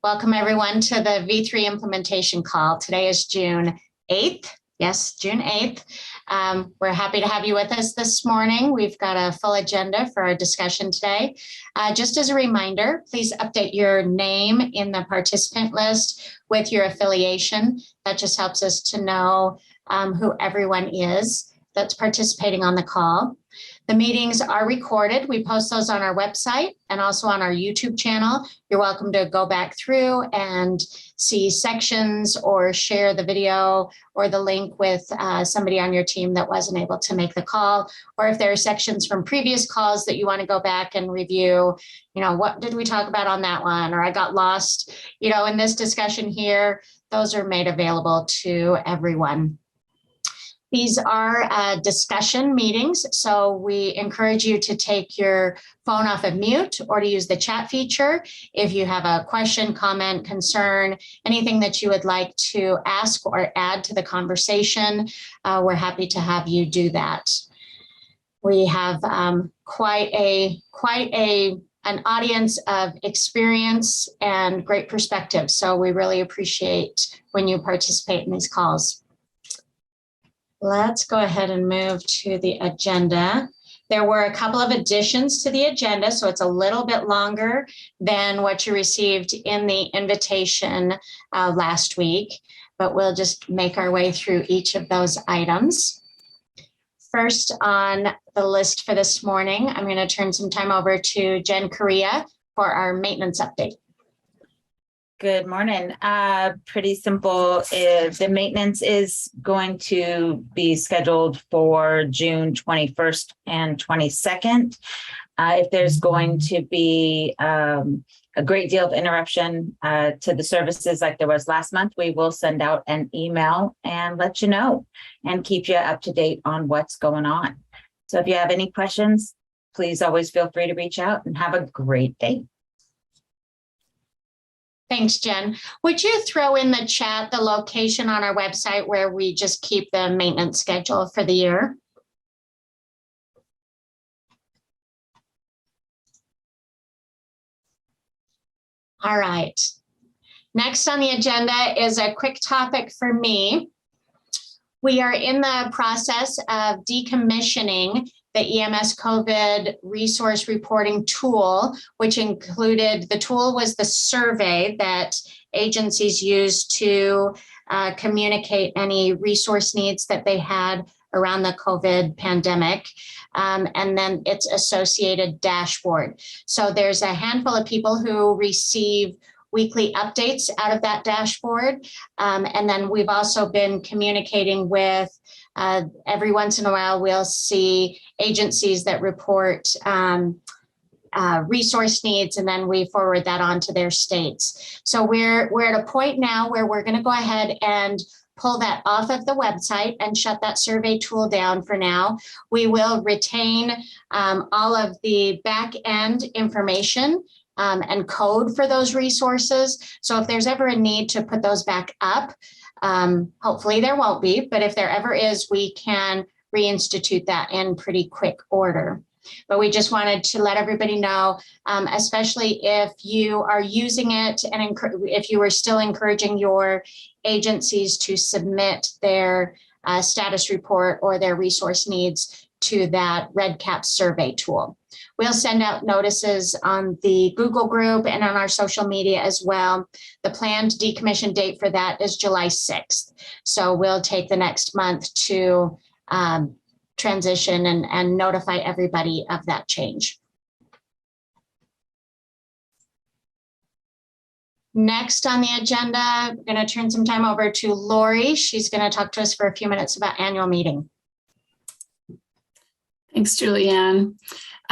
Welcome everyone to the V3 implementation call. Today is June 8th. Yes, June 8th. We're happy to have you with us this morning. We've got a full agenda for our discussion today. Just as a reminder, please update your name in the participant list with your affiliation. That just helps us to know who everyone is that's participating on the call. The meetings are recorded. We post those on our website and also on our YouTube channel. You're welcome to go back through and see sections or share the video or the link with somebody on your team that wasn't able to make the call. Or if there are sections from previous calls that you want to go back and review, what did we talk about on that one? Or I got lost, in this discussion here, those are made available to everyone. These are discussion meetings, so we encourage you to take your phone off of mute or to use the chat feature. If you have a question, comment, concern, anything that you would like to ask or add to the conversation, we're happy to have you do that. We have quite an audience of experience and great perspective, so we really appreciate when you participate in these calls. Let's go ahead and move to the agenda. There were a couple of additions to the agenda, so it's a little bit longer than what you received in the invitation last week, but we'll just make our way through each of those items. First on the list for this morning, I'm going to turn some time over to Jen Correa for our maintenance update. Good morning. Pretty simple. The maintenance is going to be scheduled for June 21st and 22nd. If there's going to be a great deal of interruption to the services like there was last month, we will send out an email and let you know and keep you up to date on what's going on. So if you have any questions, please always feel free to reach out and have a great day. Thanks, Jen. Would you throw in the chat the location on our website where we just keep the maintenance schedule for the year? All right. Next on the agenda is a quick topic for me. We are in the process of decommissioning the EMS COVID resource reporting tool, which included, the tool was the survey that agencies used to communicate any resource needs that they had around the COVID pandemic, and then its associated dashboard. So there's a handful of people who receive weekly updates out of that dashboard. And then we've also been communicating with every once in a while, we'll see agencies that report resource needs, and then we forward that on to their states. So we're at a point now where we're going to go ahead and pull that off of the website and shut that survey tool down for now. We will retain all of the back end information and code for those resources. So if there's ever a need to put those back up, hopefully there won't be, but if there ever is, we can reinstitute that in pretty quick order. But we just wanted to let everybody know, especially if you are using it and if you are still encouraging your agencies to submit their status report or their resource needs to that REDCap survey tool. We'll send out notices on the Google group and on our social media as well. The planned decommission date for that is July 6th. So we'll take the next month to transition and notify everybody of that change. Next on the agenda, I'm going to turn some time over to Lauri. She's going to talk to us for a few minutes about annual meeting. Thanks, Julianne.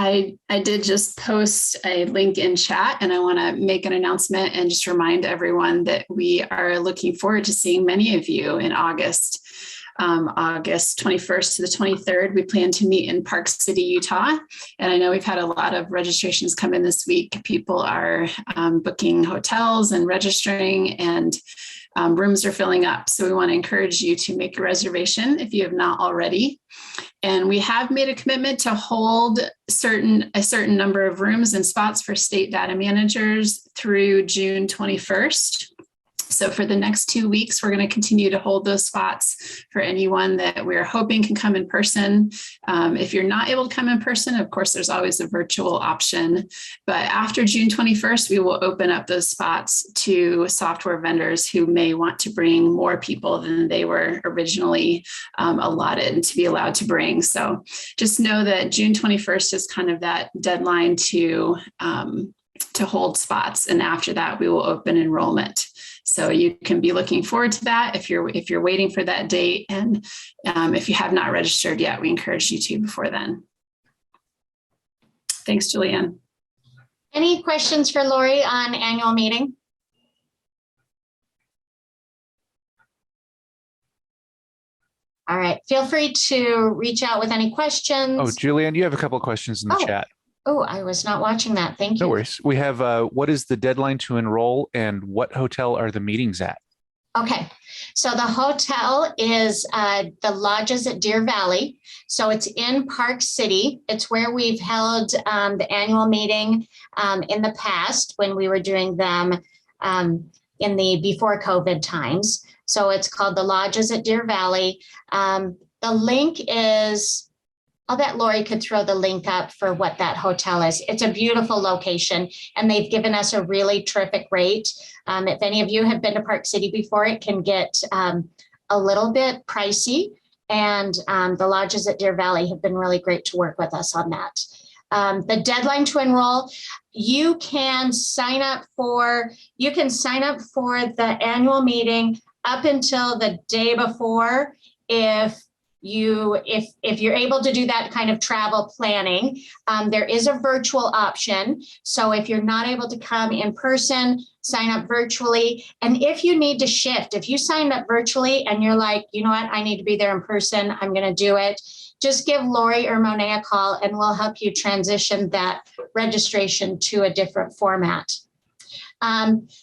I did just post a link in chat, and I want to make an announcement and just remind everyone that we are looking forward to seeing many of you in August. August 21st to the 23rd, we plan to meet in Park City, Utah. And I know we've had a lot of registrations come in this week. People are booking hotels and registering, and rooms are filling up. So we want to encourage you to make a reservation if you have not already. And we have made a commitment to hold a certain number of rooms and spots for state data managers through June 21st. So for the next 2 weeks, we're going to continue to hold those spots for anyone that we're hoping can come in person. If you're not able to come in person, of course, there's always a virtual option. But after June 21st, we will open up those spots to software vendors who may want to bring more people than they were originally allotted to be allowed to bring. So just know that June 21st is kind of that deadline to hold spots. And after that, we will open enrollment. So you can be looking forward to that if you're waiting for that date. And if you have not registered yet, we encourage you to before then. Thanks, Julianne. Any questions for Lauri on annual meeting? All right, feel free to reach out with any questions. Oh, Julianne, you have a couple of questions in the chat. Oh, I was not watching that. Thank you. No worries. We have, what is the deadline to enroll and what hotel are the meetings at? Okay, so the hotel is the Lodges at Deer Valley. So it's in Park City. It's where we've held the annual meeting in the past when we were doing them in the before COVID times. So it's called the Lodges at Deer Valley. The link is, I'll bet Lauri could throw the link up for what that hotel is. It's a beautiful location and they've given us a really terrific rate. If any of you have been to Park City before, it can get a little bit pricey, and the Lodges at Deer Valley have been really great to work with us on that. The deadline to enroll, you can sign up for the annual meeting up until the day before if you're able to do that kind of travel planning. There is a virtual option. So if you're not able to come in person, sign up virtually. And if you need to shift, if you signed up virtually and you're like, you know what, I need to be there in person, I'm going to do it, just give Lauri or Monet a call and we'll help you transition that registration to a different format.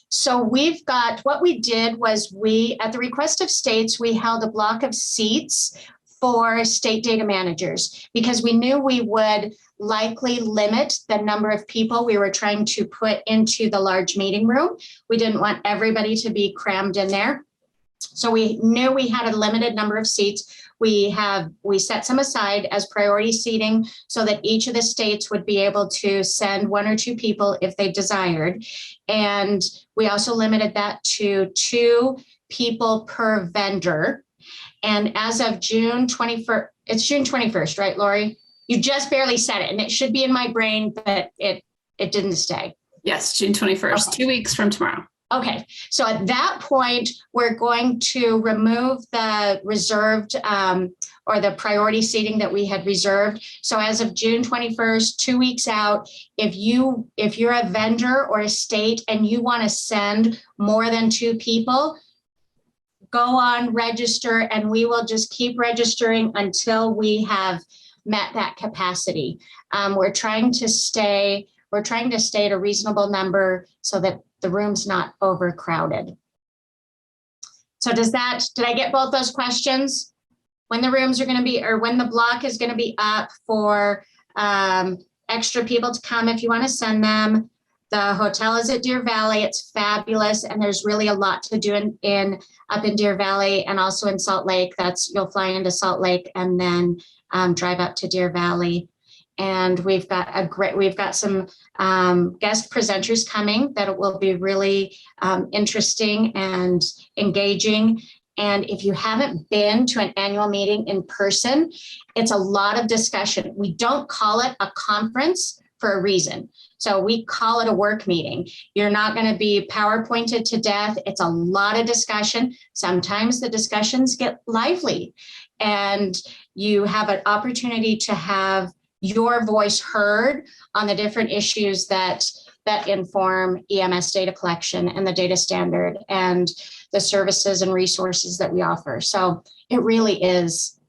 So we've got, what we did was at the request of states, we held a block of seats for state data managers because we knew we would likely limit the number of people we were trying to put into the large meeting room. We didn't want everybody to be crammed in there. So we knew we had a limited number of seats. We set some aside as priority seating so that each of the states would be able to send 1 or 2 people if they desired. And we also limited that to 2 people per vendor. And as of June 21st, it's June 21st, right, Lauri? You just barely said it and it should be in my brain, but it didn't stay. Yes, June 21st, Okay. 2 weeks from tomorrow. Okay, so at that point, we're going to remove the reserved or the priority seating that we had reserved. So as of June 21st, 2 weeks out, if you're a vendor or a state and you want to send more than 2 people, go on, register, and we will just keep registering until we have met that capacity. We're trying to stay at a reasonable number so that the room's not overcrowded. So did I get both those questions? When the rooms are going to be, or when the block is going to be up for extra people to come if you want to send them. The hotel is at Deer Valley. It's fabulous. And there's really a lot to do up in Deer Valley and also in Salt Lake. You'll fly into Salt Lake and then drive up to Deer Valley. And we've got some guest presenters coming that will be really interesting and engaging. And if you haven't been to an annual meeting in person, it's a lot of discussion. We don't call it a conference for a reason. So we call it a work meeting. You're not going to be PowerPointed to death. It's a lot of discussion. Sometimes the discussions get lively and you have an opportunity to have your voice heard on the different issues that inform EMS data collection and the data standard and the services and resources that we offer. So it really is,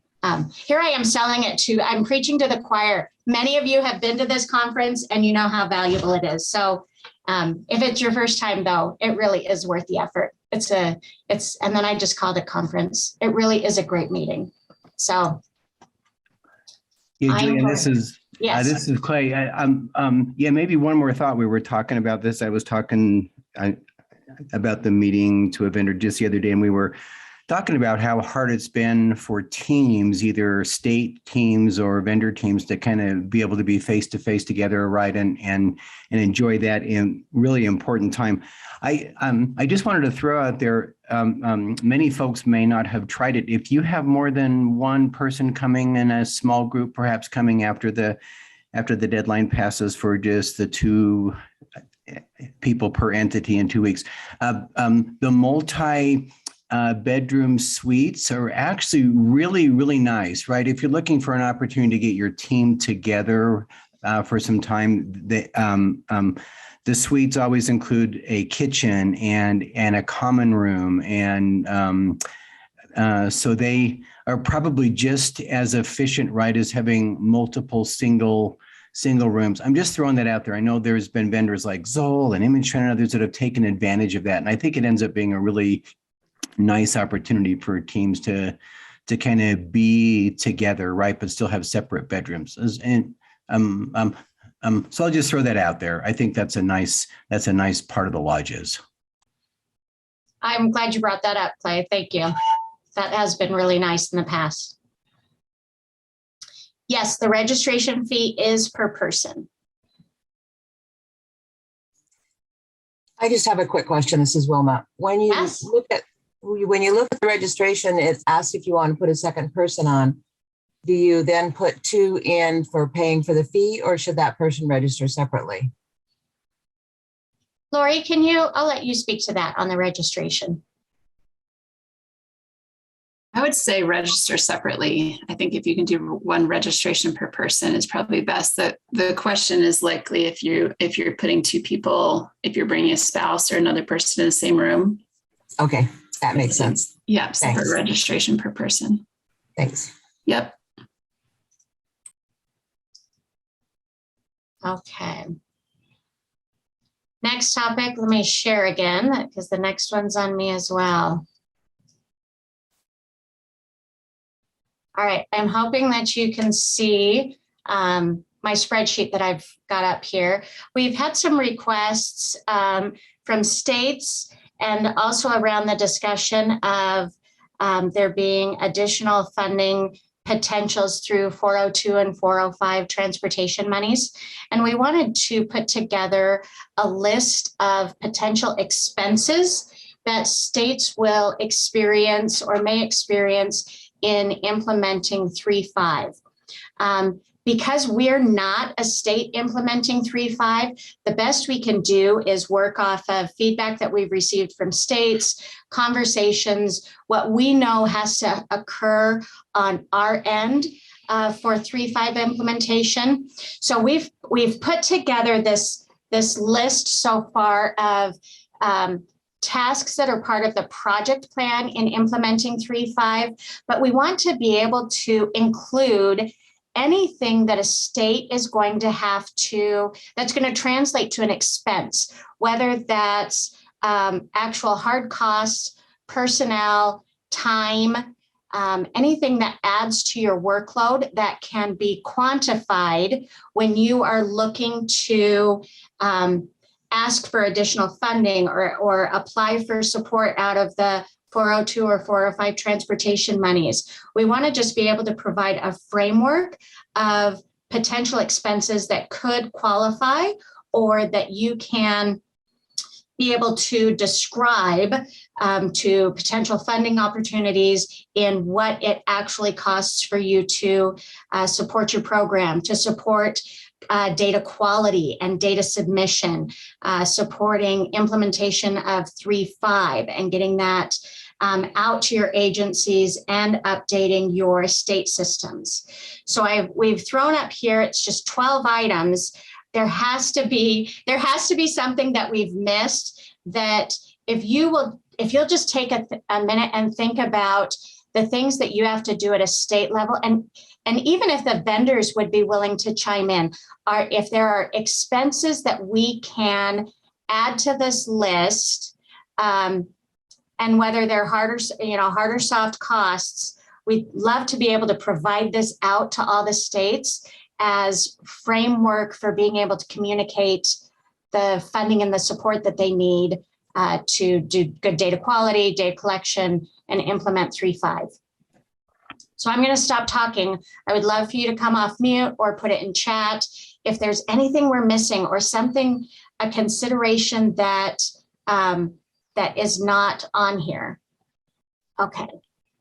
here I am selling it I'm preaching to the choir. Many of you have been to this conference and you know how valuable it is. So if it's your first time though, it really is worth the effort. And then I just called it conference. It really is a great meeting. So. Yeah, I'm Julianne, going- Yes. this is Clay. Yeah, maybe one more thought. We were talking about this. I was talking about the meeting to a vendor just the other day, and we were talking about how hard it's been for teams, either state teams or vendor teams, to kind of be able to be face to face together, right, and enjoy that in really important time. I just wanted to throw out there, many folks may not have tried it. If you have more than one person coming in a small group, perhaps coming after the deadline passes for just the 2 people per entity in 2 weeks, the multi bedroom suites are actually really, really nice, right? If you're looking for an opportunity to get your team together for some time, the suites always include a kitchen and a common room, and so they are probably just as efficient, right, as having multiple single rooms. I'm just throwing that out there. I know there's been vendors like Zoll and ImageTrend and others that have taken advantage of that, and I think it ends up being a really nice opportunity for teams to kind of be together, right, but still have separate bedrooms. And so I'll just throw that out there. I think that's a nice part of the lodges. I'm glad you brought that up, Clay. Thank you. That has been really nice in the past. Yes, the registration fee is per person. I just have a quick question. This is Wilma. When you Yes. look at the registration, it asks if you want to put a second person on. Do you then put 2 in for paying for the fee, or should that person register separately? Lauri, I'll let you speak to that on the registration. I would say register separately. I think if you can do 1 registration per person is probably best. The question is likely if you're putting 2 people, if you're bringing a spouse or another person in the same room. Okay, that makes sense. Yeah, separate Thanks. registration per person. Thanks. Yep. Okay. Next topic, let me share again because the next one's on me as well. All right, I'm hoping that you can see my spreadsheet that I've got up here. We've had some requests from states and also around the discussion of there being additional funding potentials through 402 and 405 transportation monies. And we wanted to put together a list of potential expenses that states will experience or may experience in implementing 3.5. Because we're not a state implementing 3.5, the best we can do is work off of feedback that we've received from states, conversations, what we know has to occur on our end for 3.5 implementation. So we've put together this list so far of tasks that are part of the project plan in implementing 3.5, but we want to be able to include anything that a state is going to have to, that's going to translate to an expense, whether that's actual hard costs, personnel, time, anything that adds to your workload that can be quantified when you are looking to ask for additional funding or apply for support out of the 402 or 405 transportation monies. We want to just be able to provide a framework of potential expenses that could qualify or that you can be able to describe to potential funding opportunities in what it actually costs for you to support your program, to support data quality and data submission, supporting implementation of 3.5 and getting that out to your agencies and updating your state systems. So we've thrown up here, it's just 12 items. There has to be something that we've missed that if you'll just take a minute and think about the things that you have to do at a state level, and even if the vendors would be willing to chime in, if there are expenses that we can add to this list, and whether they're hard or soft costs, we'd love to be able to provide this out to all the states as framework for being able to communicate the funding and the support that they need to do good data quality, data collection, and implement 3.5. So I'm going to stop talking. I would love for you to come off mute or put it in chat if there's anything we're missing or something, a consideration that that is not on here. Okay,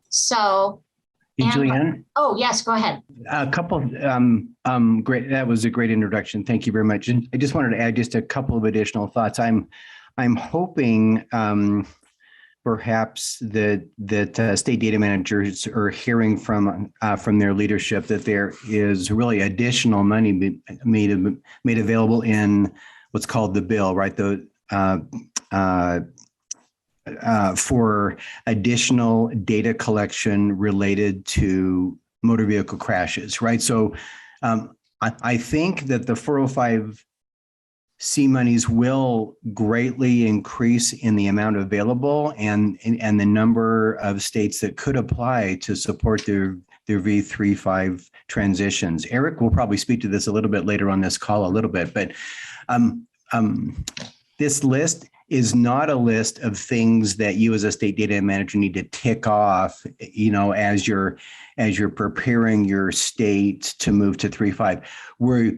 so. Hey, Julianne? Oh, yes, go ahead. A couple, great. That was a great introduction. Thank you very much. And I just wanted to add just a couple of additional thoughts. I'm hoping perhaps that state data managers are hearing from their leadership that there is really additional money made available in what's called the bill, right? For additional data collection related to motor vehicle crashes, right? So I think that the 405C monies will greatly increase in the amount available and the number of states that could apply to support their V3.5 transitions. Eric will probably speak to this a little bit later on this call a little bit, but this list is not a list of things that you as a state data manager need to tick off, you know, as you're preparing your state to move to 3.5.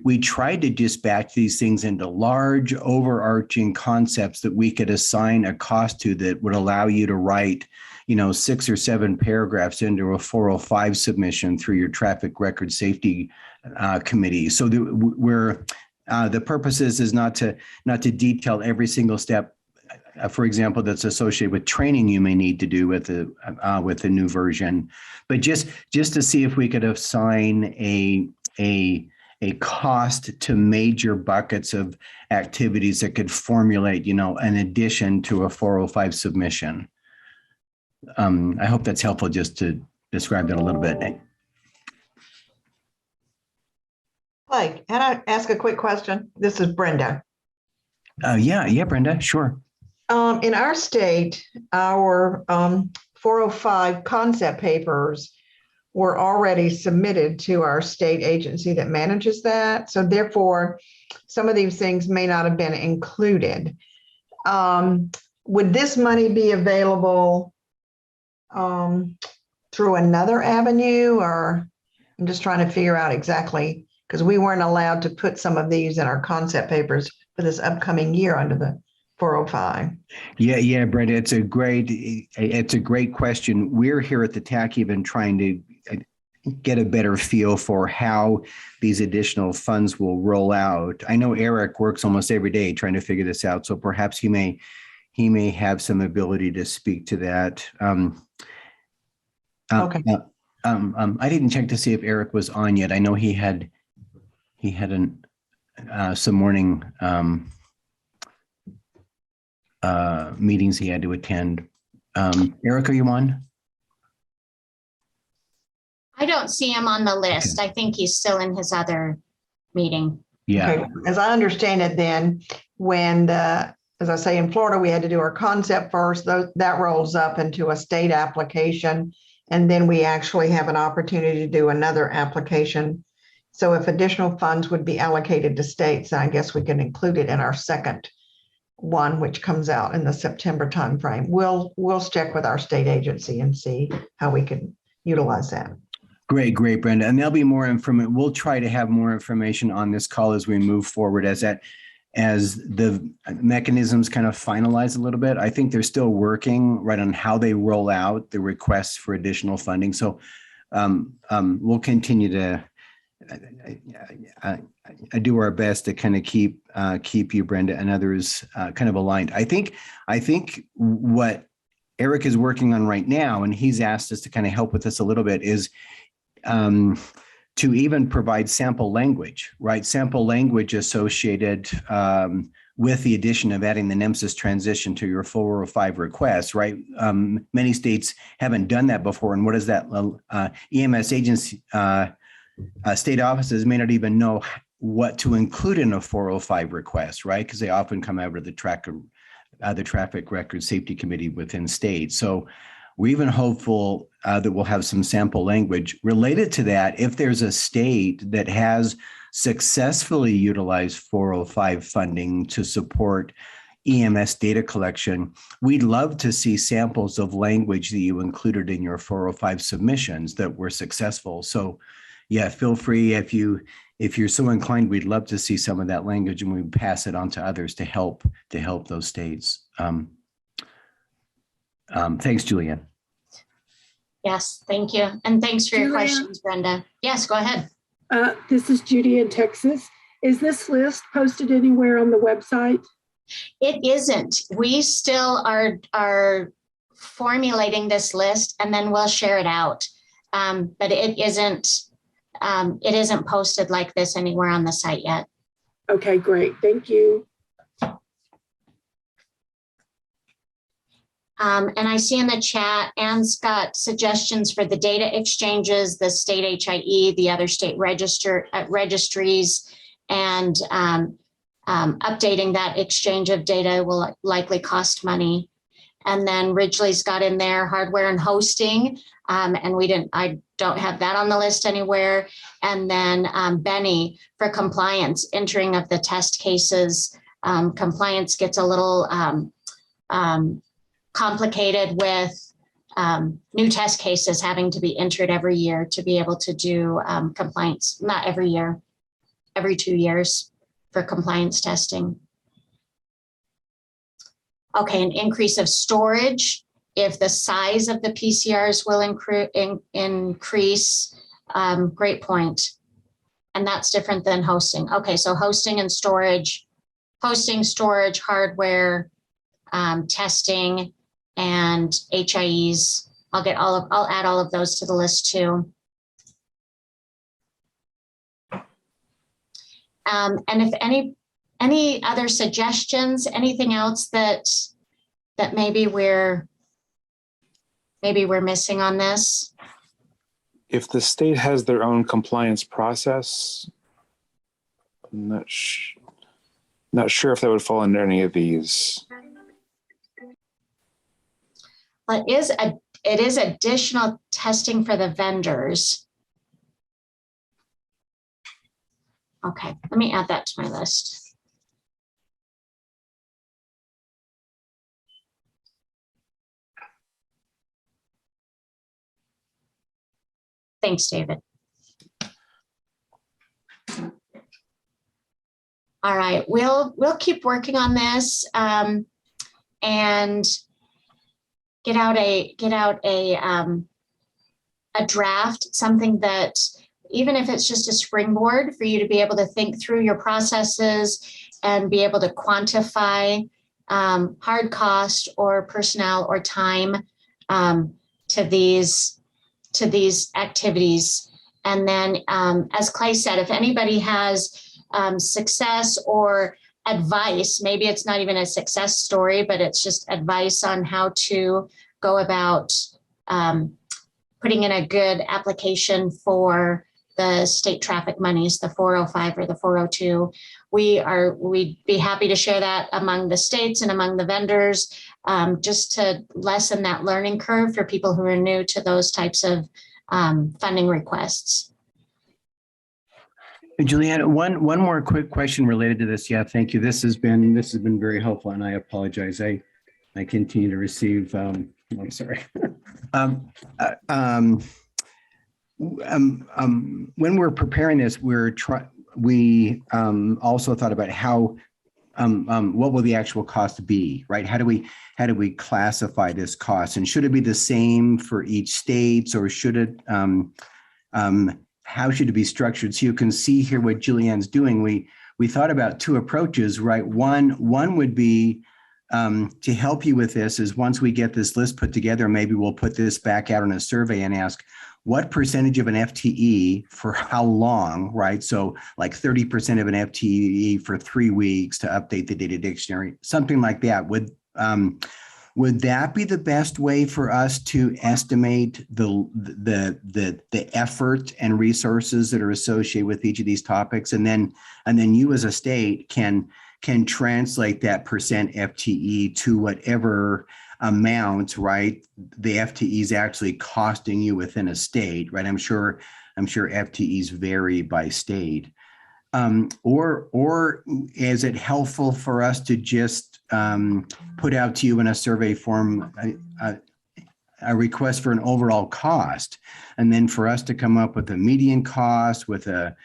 We tried to dispatch these things into large overarching concepts that we could assign a cost to that would allow you to write, you know, 6 or 7 paragraphs into a 405 submission through your traffic record safety committee. So the purpose is not to detail every single step, for example, that's associated with training you may need to do with the new version, but just to see if we could assign a cost to major buckets of activities that could formulate, you know, an addition to a 405 submission. I hope that's helpful just to describe that a little bit. Like, can I ask a quick question? This is Brenda. Yeah, Brenda, sure. In our state, our 405 concept papers were already submitted to our state agency that manages that. So therefore, some of these things may not have been included. Would this money be available through another avenue, or I'm just trying to figure out exactly, because we weren't allowed to put some of these in our concept papers for this upcoming year under the 405. Yeah, Brenda, it's a great question. We're here at the TAC even trying to get a better feel for how these additional funds will roll out. I know Eric works almost every day trying to figure this out, so perhaps he may have some ability to speak to that. Okay. I didn't check to see if Eric was on yet. I know he had some morning meetings he had to attend. Eric, are you on? I don't see him on the list. Okay. I think he's still in his other meeting. Yeah. Okay. As I understand it, then when as I say, in Florida, we had to do our concept first. That rolls up into a state application, and then we actually have an opportunity to do another application. So if additional funds would be allocated to states, I guess we can include it in our second one, which comes out in the September timeframe. We'll check with our state agency and see how we can utilize that. Great, Brenda. And there'll be more information. We'll try to have more information on this call as we move forward, as the mechanisms kind of finalize a little bit. I think they're still working right on how they roll out the requests for additional funding. So we'll continue to do our best to kind of keep you, Brenda, and others kind of aligned. I think what Eric is working on right now, and he's asked us to kind of help with this a little bit, is to even provide sample language, right? Sample language associated with the addition of adding the NHTSA transition to your 405 request, right? Many states haven't done that before. And what is that? EMS agency, state offices may not even know what to include in a 405 request, right? Because they often come out of the traffic record safety committee within states. So We're even hopeful that we'll have some sample language related to that. If there's a state that has successfully utilized 405 funding to support EMS data collection, we'd love to see samples of language that you included in your 405 submissions that were successful. So yeah, feel free if you're so inclined, we'd love to see some of that language, and we pass it on to others to help those states. Thanks, Julianne. Yes, thank you. And thanks for your Julianne? questions, Brenda. Yes, go ahead. This is Judy in Texas. Is this list posted anywhere on the website? It isn't. We still are formulating this list, and then we'll share it out. But it isn't posted like this anywhere on the site yet. Okay, great. Thank you. And I see in the chat, Anne's got suggestions for the data exchanges, the state HIE, the other state registries, and updating that exchange of data will likely cost money. And then Ridgely's got in there hardware and hosting, and I don't have that on the list anywhere. And then Benny for compliance, entering of the test cases. Compliance gets a little complicated with new test cases having to be entered every year to be able to do compliance, not every year, every 2 years for compliance testing. Okay, an increase of storage. If the size of the PCRs will increase, great point. And that's different than hosting. Okay, so hosting, storage, hardware, testing, and HIEs. I'll add all of those to the list too. And if any other suggestions, anything else that maybe we're missing on this? If the state has their own compliance process, I'm not sure if that would fall under any of these. Well, it is additional testing for the vendors. Okay, let me add that to my list. Thanks, David. All right, we'll keep working on this and get out a draft, something that, even if it's just a springboard for you to be able to think through your processes and be able to quantify hard cost or personnel or time to these activities. And then, as Clay said, if anybody has success or advice, maybe it's not even a success story, but it's just advice on how to go about putting in a good application for the state traffic monies, the 405 or the 402. We'd be happy to share that among the states and among the vendors, just to lessen that learning curve for people who are new to those types of funding requests. Julianne, one more quick question related to this. Yeah, thank you. This has been very helpful, and I apologize. I continue to receive. I'm sorry. When we're preparing this, we also thought about how what will the actual cost be, right? How do we classify this cost, and should it be the same for each state, or should it how should it be structured? So you can see here what Julianne's doing. We thought about two approaches, right? One would be to help you with this is, once we get this list put together, maybe we'll put this back out on a survey and ask what percentage of an FTE for how long, right? So like 30% of an FTE for 3 weeks to update the data dictionary, something like that. Would that be the best way for us to estimate the effort and resources that are associated with each of these topics? And then you as a state can translate that percent FTE to whatever amount, right, the FTE is actually costing you within a state, right? I'm sure FTEs vary by state. Or is it helpful for us to just put out to you in a survey form a request for an overall cost, and then for us to come up with a median cost with a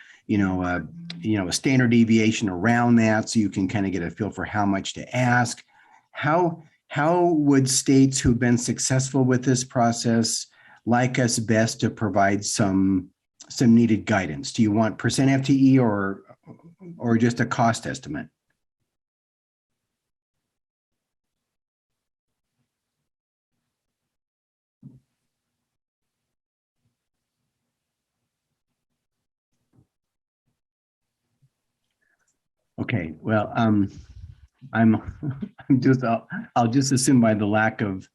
standard deviation around that, so you can kind of get a feel for how much to ask? How would states who've been successful with this process like us best to provide some needed guidance? Do you want percent FTE or just a cost estimate? Okay, well, I'll just assume by the lack of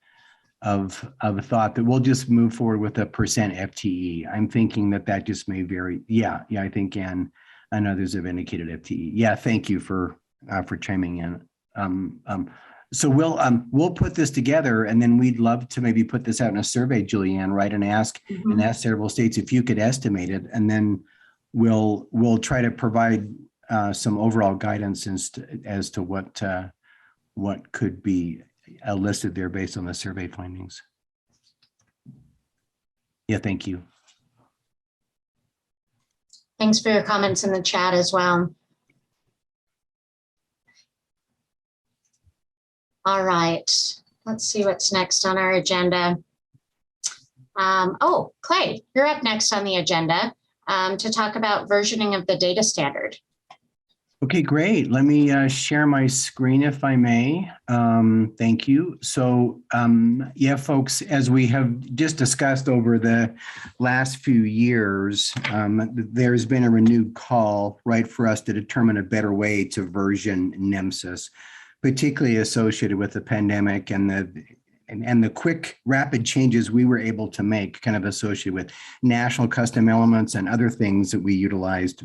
thought that we'll just move forward with a percent FTE. I'm thinking that just may vary. Yeah, I think Ann and others have indicated FTE. Yeah, thank you for chiming in. So we'll put this together, and then we'd love to maybe put this out in a survey, Julianne, right? And ask several states if you could estimate it, and then we'll try to provide some overall guidance as to what could be listed there based on the survey findings. Yeah, thank you. Thanks for your comments in the chat as well. All right, let's see what's next on our agenda. Oh, Clay, you're up next on the agenda to talk about versioning of the data standard. Okay, great. Let me share my screen if I may. Thank you. So yeah, folks, as we have just discussed over the last few years, there's been a renewed call, right, for us to determine a better way to version Nemsa, particularly associated with the pandemic and the quick, rapid changes we were able to make, kind of associated with national custom elements and other things that we utilized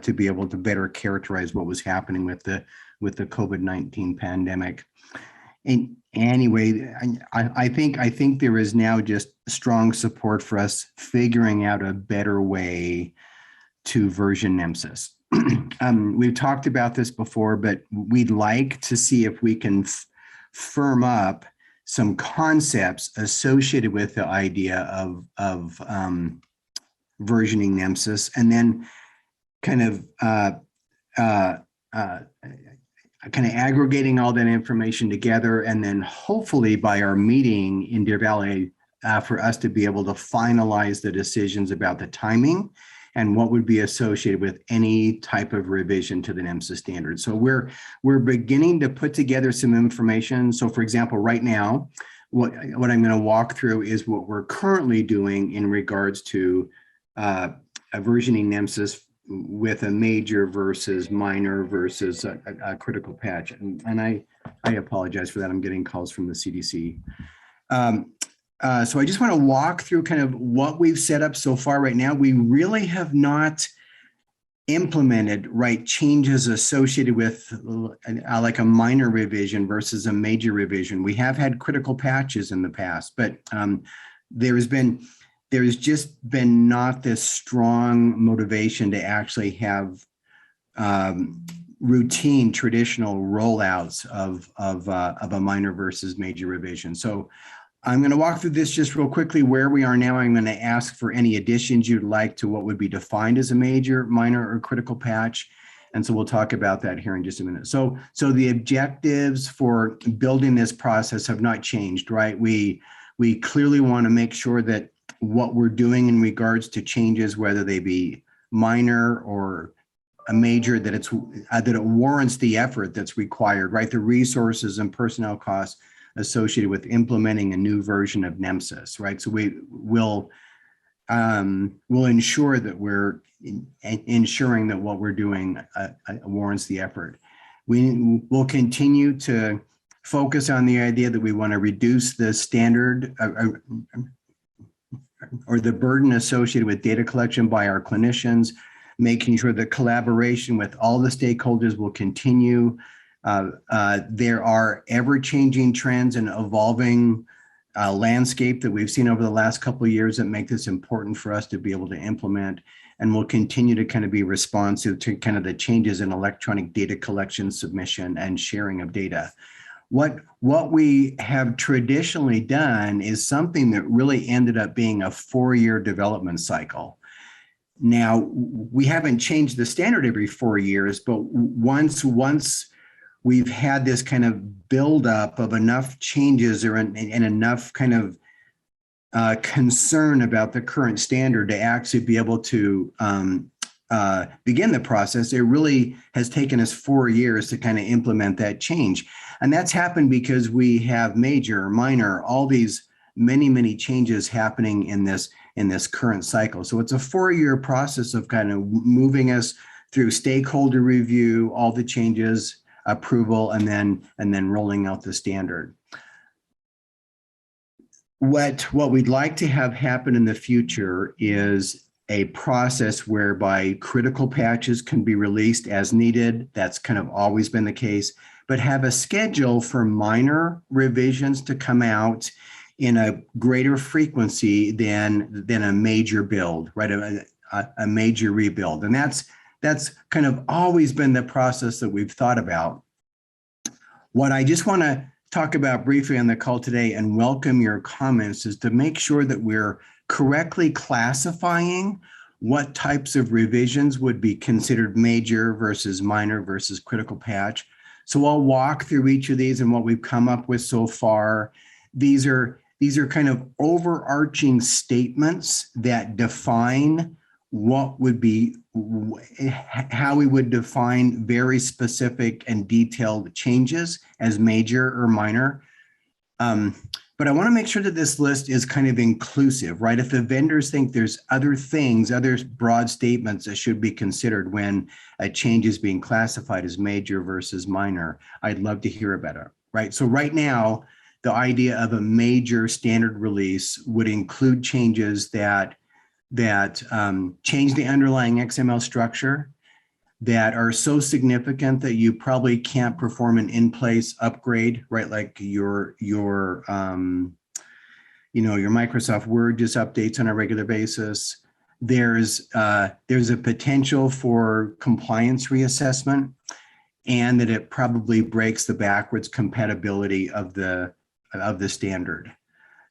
to be able to better characterize what was happening with the COVID-19 pandemic. And anyway, I think there is now just strong support for us figuring out a better way to version Nemsa. We've talked about this before, but we'd like to see if we can firm up some concepts associated with the idea of versioning Nemsa, and then kind of aggregating all that information together, and then hopefully by our meeting in Deer Valley for us to be able to finalize the decisions about the timing and what would be associated with any type of revision to the NHTSA standard. So we're beginning to put together some information. So for example, right now, what I'm going to walk through is what we're currently doing in regards to versioning NHTSA with a major versus minor versus a critical patch. And I apologize for that. I'm getting calls from the CDC. So I just want to walk through kind of what we've set up so far right now. We really have not implemented changes associated with like a minor revision versus a major revision. We have had critical patches in the past, but there has just been not this strong motivation to actually have routine traditional rollouts of a minor versus major revision. So I'm going to walk through this just real quickly where we are now. I'm going to ask for any additions you'd like to what would be defined as a major, minor, or critical patch. And so we'll talk about that here in just a minute. So the objectives for building this process have not changed, right? We clearly want to make sure that what we're doing in regards to changes, whether they be minor or a major, that it warrants the effort that's required, right? The resources and personnel costs associated with implementing a new version of NHTSA, right? So we'll ensure that we're ensuring that what we're doing warrants the effort. We will continue to focus on the idea that we want to reduce the standard or the burden associated with data collection by our clinicians, making sure that collaboration with all the stakeholders will continue, There are ever-changing trends and evolving landscape that we've seen over the last couple of years that make this important for us to be able to implement, and we'll continue to kind of be responsive to kind of the changes in electronic data collection, submission, and sharing of data. What we have traditionally done is something that really ended up being a 4-year development cycle. Now, we haven't changed the standard every 4 years, but once we've had this kind of buildup of enough changes and enough kind of concern about the current standard to actually be able to begin the process, it really has taken us 4 years to kind of implement that change. And that's happened because we have major, minor, all these many changes happening in this current cycle. So it's a 4-year process of kind of moving us through stakeholder review, all the changes, approval, and then rolling out the standard. What we'd like to have happen in the future is a process whereby critical patches can be released as needed. That's kind of always been the case, but have a schedule for minor revisions to come out in a greater frequency than a major build, right? A major rebuild. And that's kind of always been the process that we've thought about. What I just want to talk about briefly on the call today and welcome your comments is to make sure that we're correctly classifying what types of revisions would be considered major versus minor versus critical patch. So I'll walk through each of these and what we've come up with so far. These are kind of overarching statements that define what would be, how we would define very specific and detailed changes as major or minor. But I want to make sure that this list is kind of inclusive, right? If the vendors think there's other things, other broad statements that should be considered when a change is being classified as major versus minor, I'd love to hear about it, right? So right now, the idea of a major standard release would include changes that change the underlying XML structure, that are so significant that you probably can't perform an in-place upgrade, right? Like your Microsoft Word just updates on a regular basis. There's a potential for compliance reassessment, and that it probably breaks the backwards compatibility of the standard.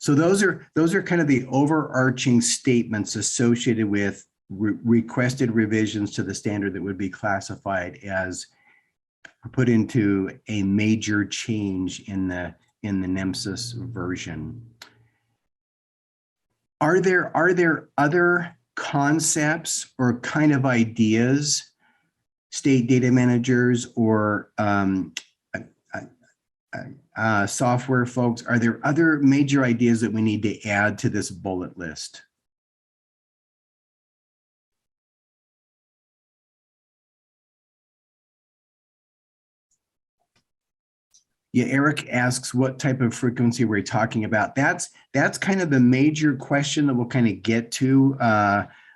So those are kind of the overarching statements associated with requested revisions to the standard that would be classified as put into a major change in the Nemsa version. Are there other concepts or kind of ideas, state data managers or software folks, are there other major ideas that we need to add to this bullet list? Yeah, Eric asks what type of frequency we're talking about. That's kind of the major question that we'll kind of get to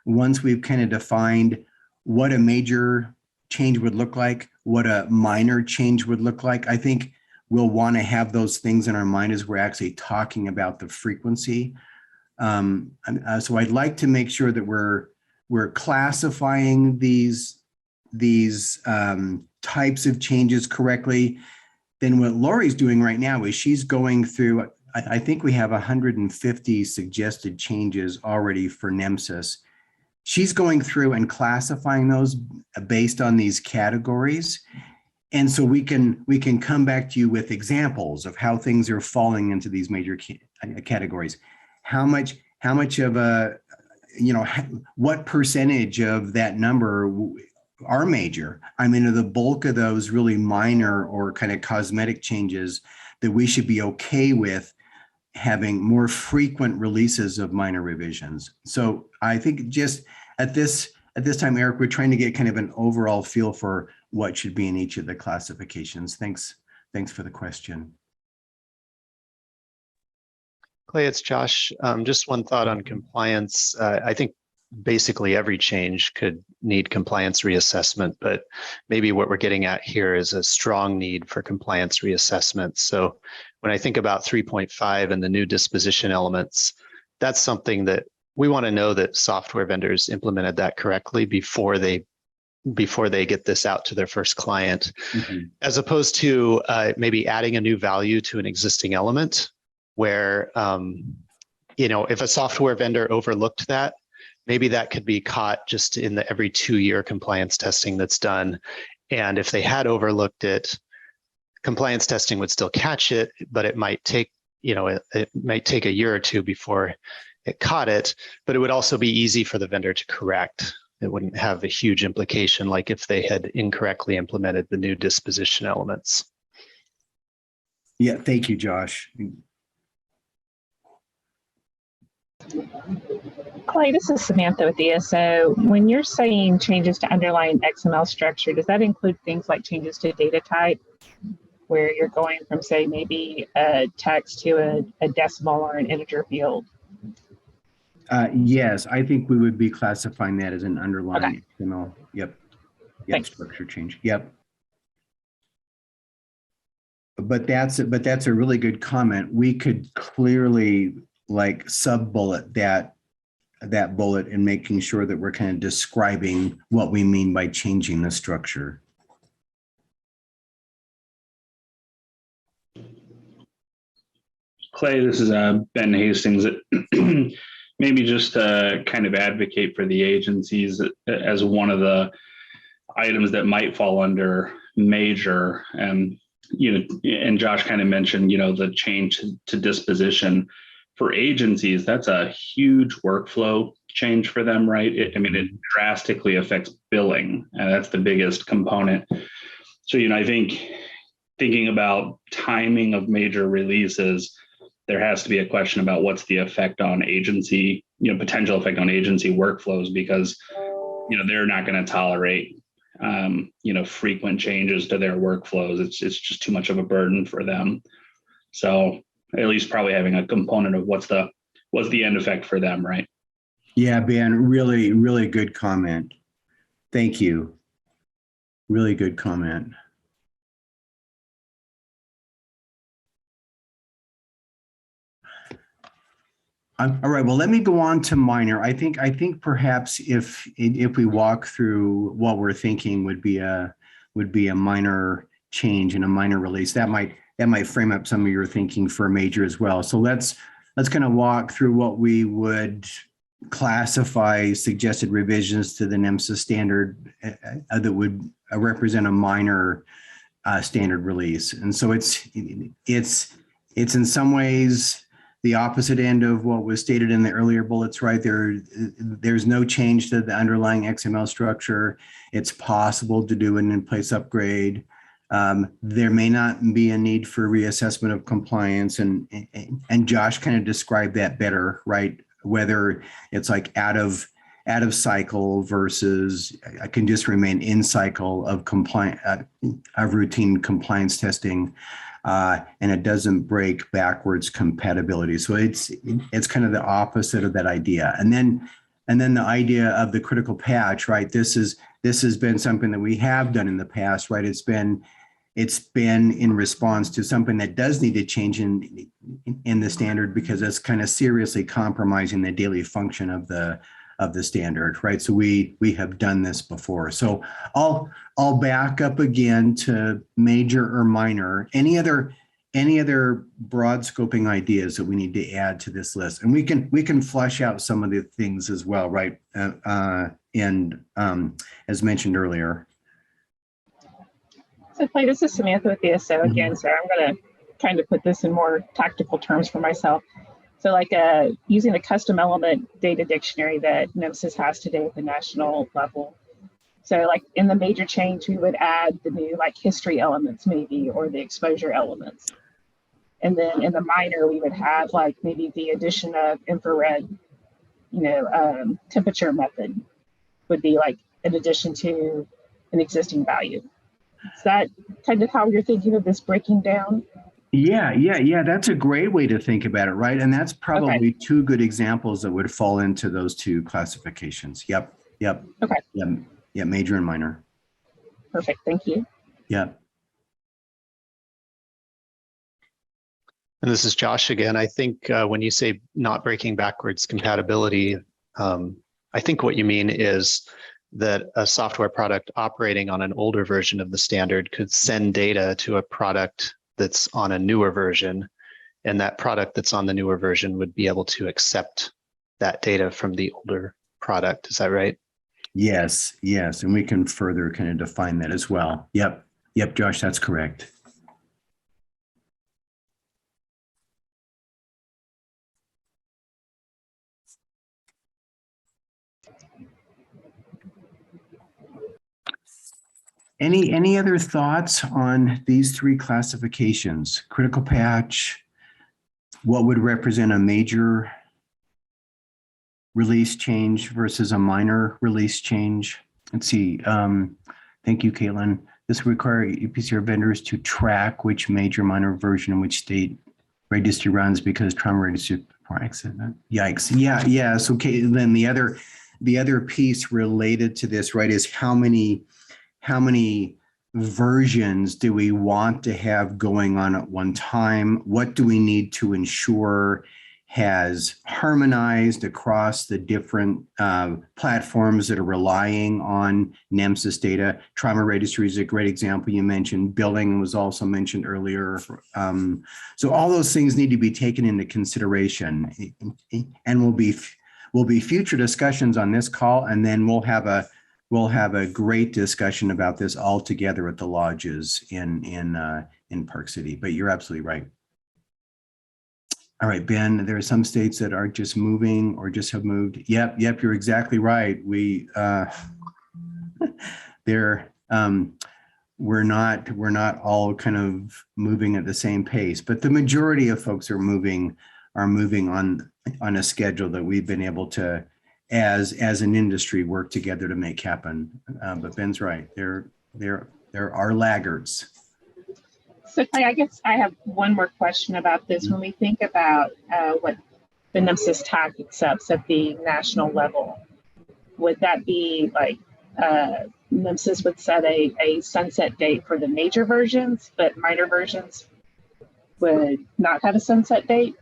once we've kind of defined what a major change would look like, what a minor change would look like. I think we'll want to have those things in our mind as we're actually talking about the frequency. So I'd like to make sure that we're classifying these types of changes correctly. Then what Lauri's doing right now is she's going through, I think we have 150 suggested changes already for Nemsa. She's going through and classifying those based on these categories. And so we can come back to you with examples of how things are falling into these major categories. How much of a, what percentage of that number are major? I mean, are the bulk of those really minor or kind of cosmetic changes that we should be okay with having more frequent releases of minor revisions? So I think just at this time, Eric, we're trying to get kind of an overall feel for what should be in each of the classifications. Thanks for the question. Clay, it's Josh. Just one thought on compliance. I think basically every change could need compliance reassessment, but maybe what we're getting at here is a strong need for compliance reassessment. So when I think about 3.5 and the new disposition elements, that's something that we want to know that software vendors implemented that correctly before they get this out to their first client, as opposed to maybe adding a new value to an existing element where, if a software vendor overlooked that, maybe that could be caught just in the every 2-year compliance testing that's done. And if they had overlooked it, compliance testing would still catch it, but it might take, it might take a year or two before it caught it, but it would also be easy for the vendor to correct. It wouldn't have a huge implication like if they had incorrectly implemented the new disposition elements. Yeah, thank you, Josh. Clay, this is Samantha with ESO. When you're saying changes to underlying XML structure, does that include things like changes to data type, where you're going from, say, maybe a text to a decimal or an integer field? Yes, I think we would be classifying that as an underlying XML. Yep. Thanks. Structure change. Yep. But that's a really good comment. We could clearly like sub-bullet that bullet and making sure that we're kind of describing what we mean by changing the structure. Clay, this is Ben Hastings. Maybe just to kind of advocate for the agencies as one of the items that might fall under major, and Josh kind of mentioned, the change to disposition for agencies. That's a huge workflow change for them, right? It drastically affects billing, and that's the biggest component. So, I think thinking about timing of major releases, there has to be a question about what's the effect on agency, potential effect on agency workflows, because, they're not going to tolerate, frequent changes to their workflows. It's just too much of a burden for them. So at least probably having a component of what's the end effect for them, right? Yeah, Ben, really, really good comment. Thank you. Really good comment. All right, well, let me go on to minor. I think perhaps if we walk through what we're thinking would be a minor change and a minor release, that might frame up some of your thinking for major as well. So let's kind of walk through what we would classify suggested revisions to the NHTSA standard that would represent a minor standard release. And so it's in some ways the opposite end of what was stated in the earlier bullets, right? There's no change to the underlying XML structure. It's possible to do an in-place upgrade. There may not be a need for reassessment of compliance, and Josh kind of described that better, right? Whether it's like out of cycle versus I can just remain in cycle of of routine compliance testing. And it doesn't break backwards compatibility. So it's kind of the opposite of that idea. And then the idea of the critical patch, right? This has been something that we have done in the past, right? It's been in response to something that does need to change in the standard, because it's kind of seriously compromising the daily function of the standard, right? So we have done this before. So I'll back up again to major or minor. Any other broad scoping ideas that we need to add to this list? And we can flush out some of the things as well, right? And as mentioned earlier. So Clay, this is Samantha with ESO again. So I'm going to kind of put this in more tactical terms for myself. So like using the custom element data dictionary that NHTSA has today at the national level. So like in the major change, we would add the new like history elements maybe, or the exposure elements. And then in the minor, we would have like maybe the addition of infrared, temperature method would be like an addition to an existing value. Is that kind of how you're thinking of this breaking down? Yeah. That's a great way to think about it, right? And that's probably two good examples that would fall into those two classifications. Yep. Okay. Yeah, major and minor. Perfect. Thank you. Yeah. And this is Josh again. I think when you say not breaking backwards compatibility, I think what you mean is that a software product operating on an older version of the standard could send data to a product that's on a newer version, and that product that's on the newer version would be able to accept that data from the older product. Is that right? Yes. And we can further kind of define that as well. Yep, Josh, that's correct. Any other thoughts on these three classifications? Critical patch, what would represent a major release change versus a minor release change? Let's see. Thank you, Caitlin. This will require EPCR vendors to track which major minor version in which state registry runs because trauma registry before accident. Yikes. Yeah. So then the other piece related to this, right, is how many versions do we want to have going on at one time? What do we need to ensure has harmonized across the different platforms that are relying on NHTSA data? Trauma registry is a great example you mentioned. Billing was also mentioned earlier. So all those things need to be taken into consideration, and will be future discussions on this call, and then we'll have a great discussion about this all together at the lodges in Park City. But you're absolutely right. All right, Ben, there are some states that are just moving or just have moved. Yep, you're exactly right. We're not all kind of moving at the same pace, but the majority of folks are moving on a schedule that we've been able to, as an industry, work together to make happen. But Ben's right. There are laggards. So I guess I have one more question about this. When we think about what the NHTSA TAC accepts at the national level, would that be like NHTSA would set a sunset date for the major versions, but minor versions would not have a sunset date?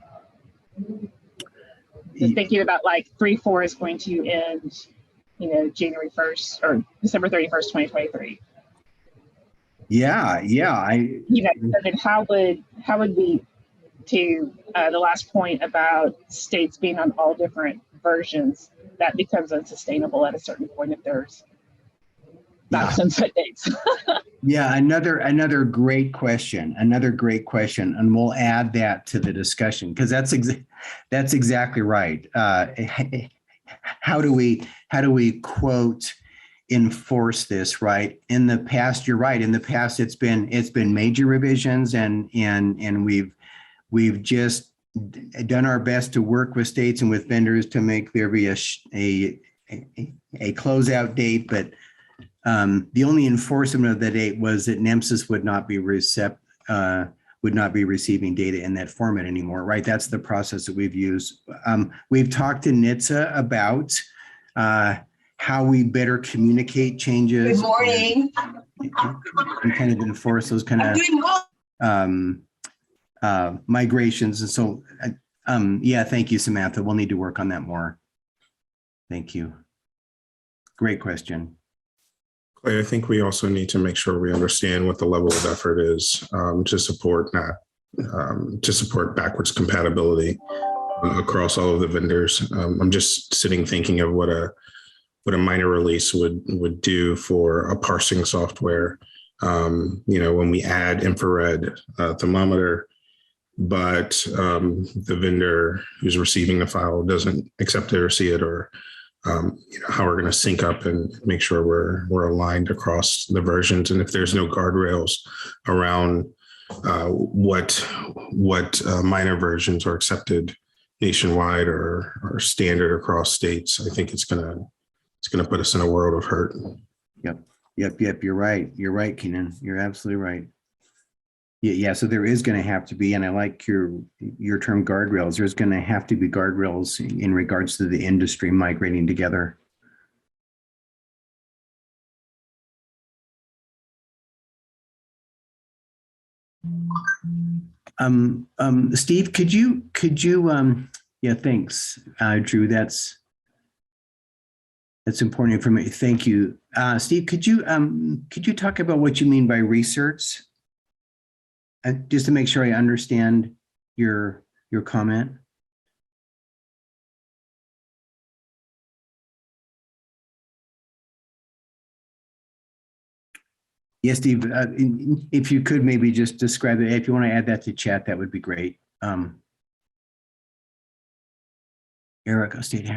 Just thinking about like 3.4 is going to end, January 1st or December 31st, 2023. Yeah. So then how would we, to the last point about states being on all different versions, that becomes unsustainable at a certain point if there's not sunset dates. Yeah, another great question. And we'll add that to the discussion because that's exactly right. How do we quote enforce this, right? In the past, you're right. In the past, it's been major revisions, and we've just done our best to work with states and with vendors to make there be a closeout date. But the only enforcement of the date was that NHTSA would not be receiving data in that format anymore, right? That's the process that we've used. We've talked to NHTSA about how we better communicate changes. Good morning. And kind of enforce those kind of migrations. And so, thank you, Samantha. We'll need to work on that more. Thank you. Great question. I think we also need to make sure we understand what the level of effort is to support backwards compatibility across all of the vendors. I'm just sitting thinking of what a minor release would do for a parsing software. When we add infrared thermometer, but the vendor who's receiving the file doesn't accept it or see it, or how we're going to sync up and make sure we're aligned across the versions. And if there's no guardrails around what minor versions are accepted nationwide or standard across states, I think it's going to put us in a world of hurt. Yep. You're right. You're right, Keenan. You're absolutely right. Yeah. So there is going to have to be, and I like your term guardrails. There's going to have to be guardrails in regards to the industry migrating together. Steve, could you yeah, thanks, Drew. That's important information. Thank you. Steve, could you talk about what you mean by research? Just to make sure I understand your comment. Yes, Steve, if you could maybe just describe it. If you want to add that to chat, that would be great. Eric, state.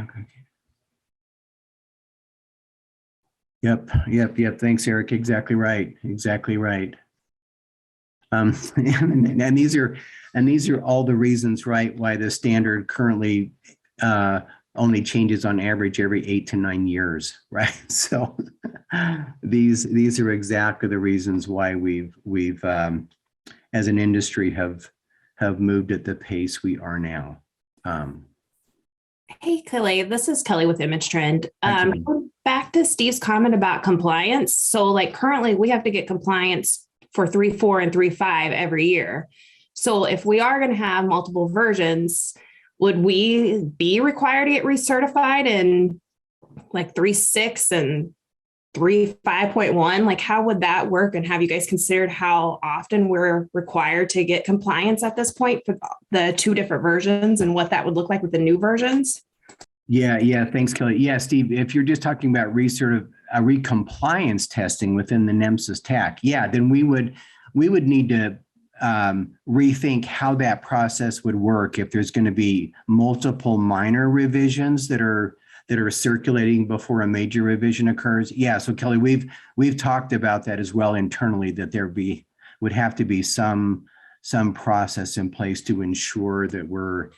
Yep. Thanks, Eric. Exactly right. And these are all the reasons, right, why the standard currently only changes on average every 8 to 9 years, right? So these are exactly the reasons why we've as an industry have moved at the pace we are now. Hey, Kelly, this is Kelly with Image Trend. Back to Steve's comment about compliance. So like currently we have to get compliance for 3.4 and 3.5 every year. So if we are going to have multiple versions, would we be required to get recertified in like 3.6 and 3.5.1? Like how would that work? And have you guys considered how often we're required to get compliance at this point for the 2 different versions and what that would look like with the new versions? Yeah. Thanks, Kelly. Yeah, Steve, if you're just talking about recompliance testing within the NHTSA TAC, yeah, then we would need to rethink how that process would work if there's going to be multiple minor revisions that are circulating before a major revision occurs. Yeah, so Kelly, we've talked about that as well internally, that there would have to be some process in place to ensure that we're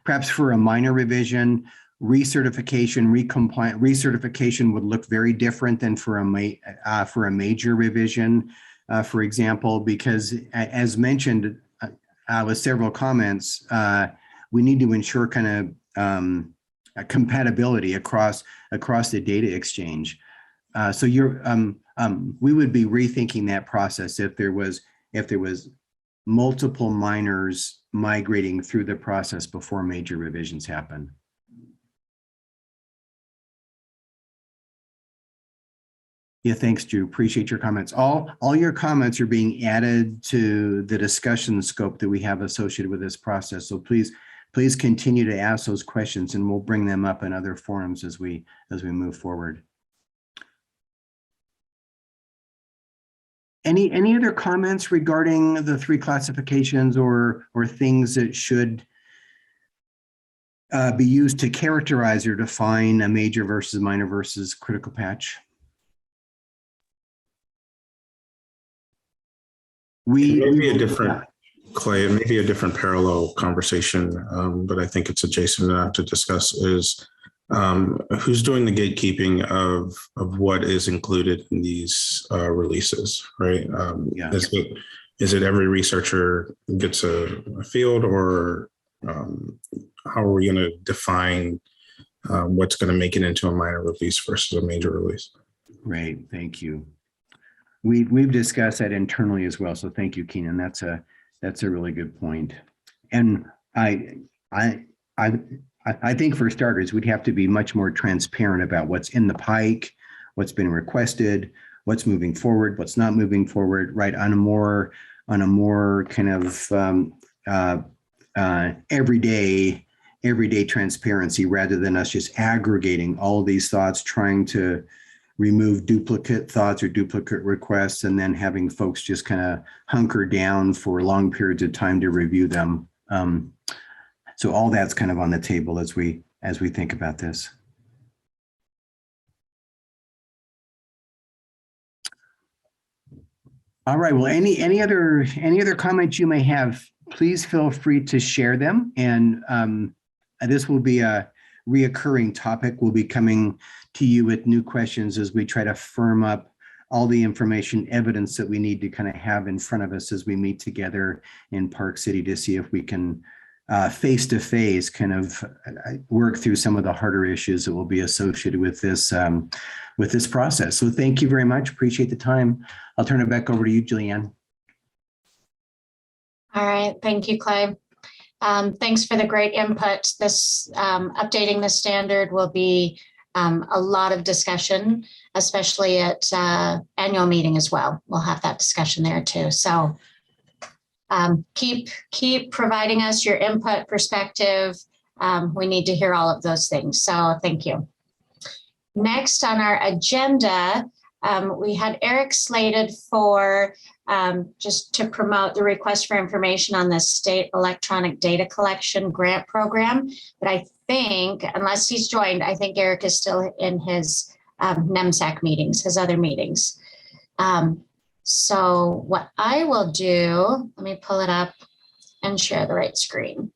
perhaps for a minor revision, recertification would look very different than for a major revision, for example, because as mentioned with several comments, we need to ensure kind of compatibility across the data exchange. So we would be rethinking that process if there was multiple minors migrating through the process before major revisions happen. Yeah, thanks, Drew. Appreciate your comments. All your comments are being added to the discussion scope that we have associated with this process. So please continue to ask those questions, and we'll bring them up in other forums as we move forward. Any other comments regarding the 3 classifications or things that should be used to characterize or define a major versus minor versus critical patch? Maybe a different, Clay, it may be a different parallel conversation, but I think it's adjacent enough to discuss is who's doing the gatekeeping of what is included in these releases, right? Is it every researcher gets a field, or how are we going to define what's going to make it into a minor release versus a major release? Right, thank you. We've discussed that internally as well, so thank you, Keenan. That's a really good point. And I think for starters, we'd have to be much more transparent about what's in the pike, what's been requested, what's moving forward, what's not moving forward, right? On a more kind of everyday transparency, rather than us just aggregating all of these thoughts, trying to remove duplicate thoughts or duplicate requests, and then having folks just kind of hunker down for long periods of time to review them. So all that's kind of on the table as we think about this. All right. Well, any other comments you may have, please feel free to share them. And this will be a reoccurring topic. We'll be coming to you with new questions as we try to firm up all the information, evidence that we need to kind of have in front of us as we meet together in Park City to see if we can face to face kind of work through some of the harder issues that will be associated with this process. So thank you very much. Appreciate the time. I'll turn it back over to you, Julianne. All right. Thank you, Clay. Thanks for the great input. This updating the standard will be a lot of discussion, especially at annual meeting as well. We'll have that discussion there too. So keep providing us your input, perspective. We need to hear all of those things. So thank you. Next on our agenda, we had Eric slated for just to promote the request for information on the state electronic data collection grant program. But I think, unless he's joined, I think Eric is still in his NEMSAC meetings, his other meetings. So what I will do, let me pull it up and share the right screen.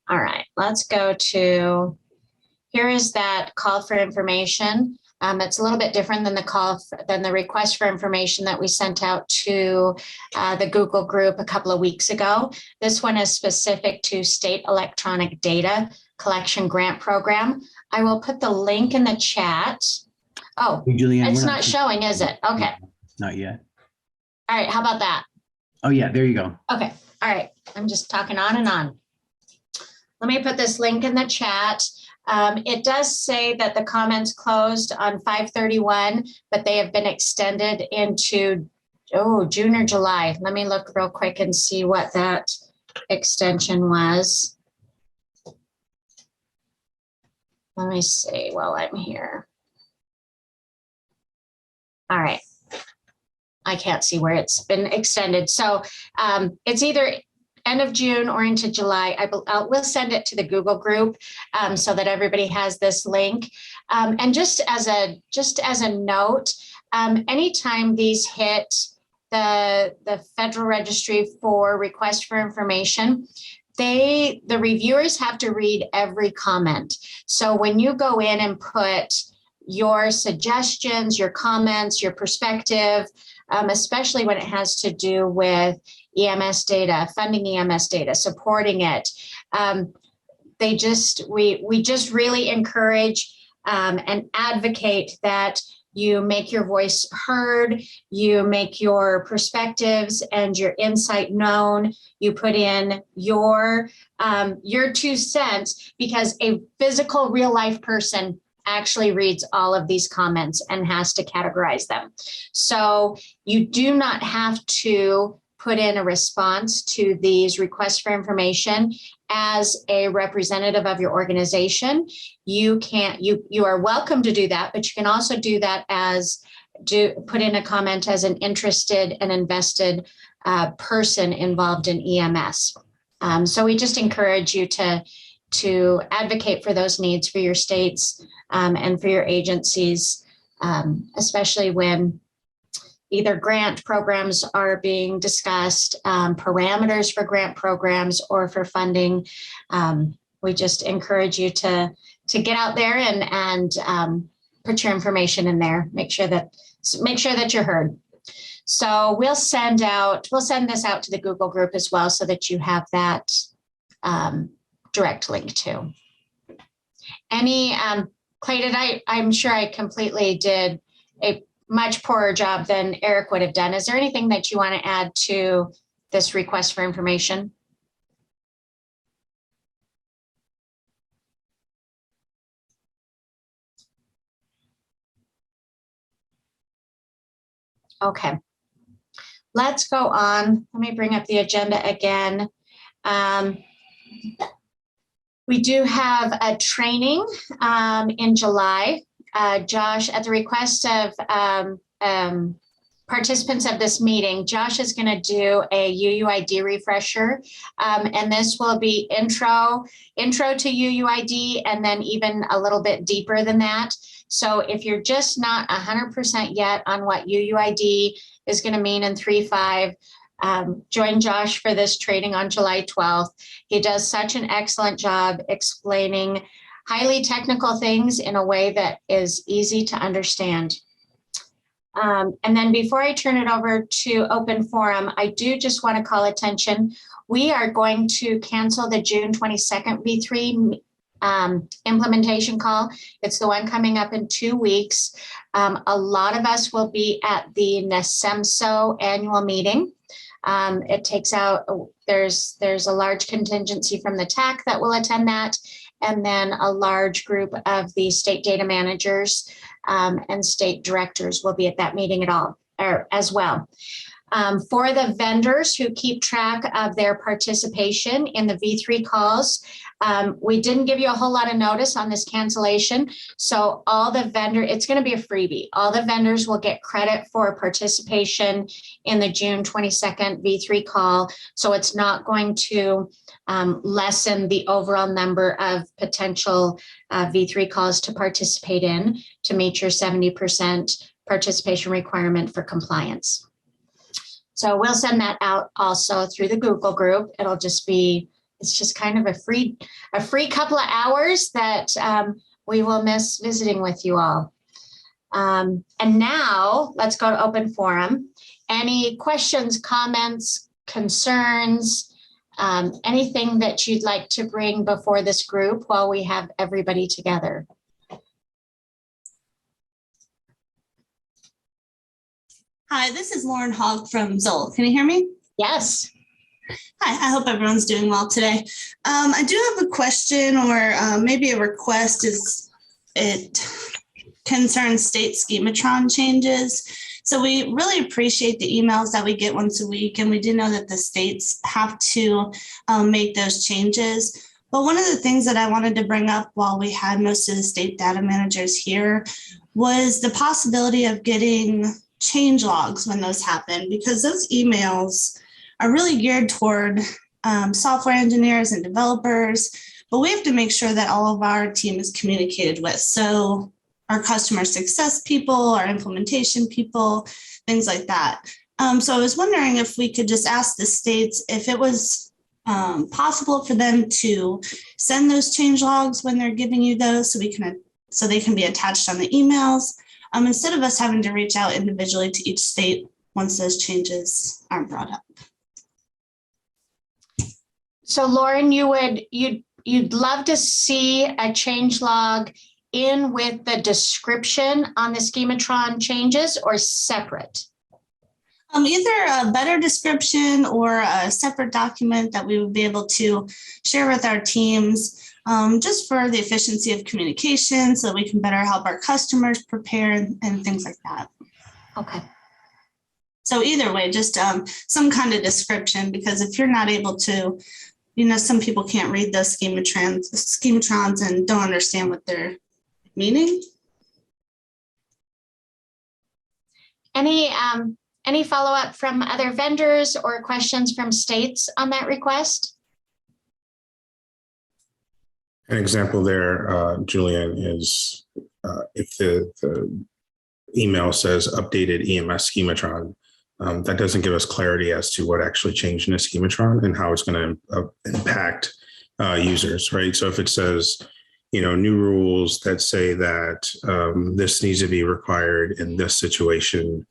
All right, let's go to, here is that call for information. It's a little bit different than the request for information that we sent out to the Google group a couple of weeks ago. This one is specific to state electronic data collection grant program. I will put the link in the chat. Oh, Hey, Julianne, it's we're not showing, is it? Okay. Not yet. All right, how about that? Oh yeah, there you go. Okay, all right. I'm just talking on and on. Let me put this link in the chat. It does say that the comments closed on 5/31, but they have been extended into, June or July. Let me look real quick and see what that extension was. Let me see while I'm here. All right. I can't see where it's been extended. So it's either end of June or into July. We'll send it to the Google group so that everybody has this link. And just as a note, anytime these hit the Federal Registry for request for information, the reviewers have to read every comment. So when you go in and put your suggestions, your comments, your perspective, especially when it has to do with EMS data, funding EMS data, supporting it. We just really encourage and advocate that you make your voice heard, you make your perspectives and your insight known, you put in your 2 cents, because a physical real life person actually reads all of these comments and has to categorize them. So you do not have to put in a response to these requests for information as a representative of your organization. You are welcome to do that, but you can also do that put in a comment as an interested and invested person involved in EMS. So we just encourage you to advocate for those needs for your states and for your agencies, especially when either grant programs are being discussed, parameters for grant programs or for funding. We just encourage you to get out there and put your information in there. Make sure that you're heard. So we'll send this out to the Google group as well, so that you have that direct link to. Clay, I'm sure I completely did a much poorer job than Eric would have done. Is there anything that you want to add to this request for information? Okay, let's go on. Let me bring up the agenda again. We do have a training in July. Josh, at the request of participants of this meeting, Josh is going to do a UUID refresher, and this will be intro to UUID, and then even a little bit deeper than that. So if you're just not 100% yet on what UUID is going to mean in 3.5, join Josh for this training on July 12th. He does such an excellent job explaining highly technical things in a way that is easy to understand. And then before I turn it over to open forum, I do just want to call attention. We are going to cancel the June 22nd V3 implementation call. It's the one coming up in 2 weeks. A lot of us will be at the NHTSA annual meeting. It takes out, there's a large contingency from the TAC that will attend that, and then a large group of the state data managers and state directors will be at that meeting as well. For the vendors who keep track of their participation in the V3 calls, we didn't give you a whole lot of notice on this cancellation. So all the it's going to be a freebie. All the vendors will get credit for participation in the June 22nd V3 call. So it's not going to lessen the overall number of potential V3 calls to participate in to meet your 70% participation requirement for compliance. So we'll send that out also through the Google group. It'll just be, it's just kind of a free couple of hours that we will miss visiting with you all. And now let's go to open forum. Any questions, comments, concerns, anything that you'd like to bring before this group while we have everybody together? Hi, this is Lauren Hogg from Zoll. Can you hear me? Yes. Hi, I hope everyone's doing well today. I do have a question or maybe a request. It concerns state schematron changes. So we really appreciate the emails that we get once a week, and we do know that the states have to make those changes. But one of the things that I wanted to bring up while we had most of the state data managers here was the possibility of getting change logs when those happen, because those emails are really geared toward software engineers and developers, but we have to make sure that all of our team is communicated with. So our customer success people, our implementation people, things like that. So I was wondering if we could just ask the states if it was possible for them to send those change logs when they're giving you those, so they can be attached on the emails, instead of us having to reach out individually to each state once those changes are brought up. So Lauren, you'd love to see a change log in with the description on the schematron changes, or separate? Either a better description or a separate document that we would be able to share with our teams, just for the efficiency of communication, so we can better help our customers prepare and things like that. Okay. So either way, just some kind of description, because if you're not able to, some people can't read those schematrons and don't understand what they're meaning. Any follow-up from other vendors or questions from states on that request? An example there, Julianne, is if the email says updated EMS schematron, that doesn't give us clarity as to what actually changed in the schematron and how it's going to impact users, right? So if it says, new rules that say that this needs to be required in this situation,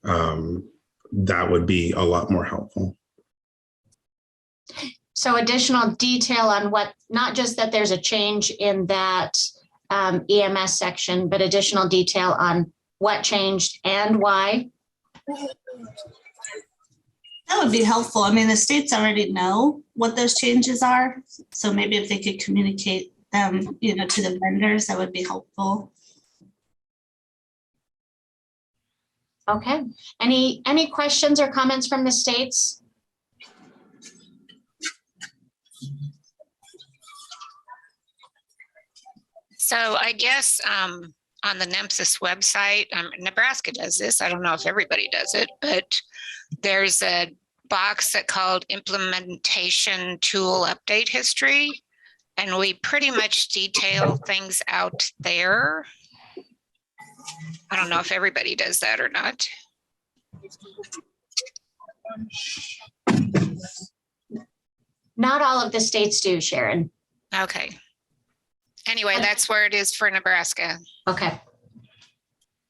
that would be a lot more helpful. So additional detail on what, not just that there's a change in that EMS section, but additional detail on what changed and why? That would be helpful. I mean, the states already know what those changes are. So maybe if they could communicate them, to the vendors, that would be helpful. Okay. Any questions or comments from the states? So I guess on the NHTSA website, Nebraska does this. I don't know if everybody does it, but there's a box that called Implementation Tool Update History, and we pretty much detail things out there. I don't know if everybody does that or not. Not all of the states do, Sharon. Okay. Anyway, that's where it is for Nebraska. Okay.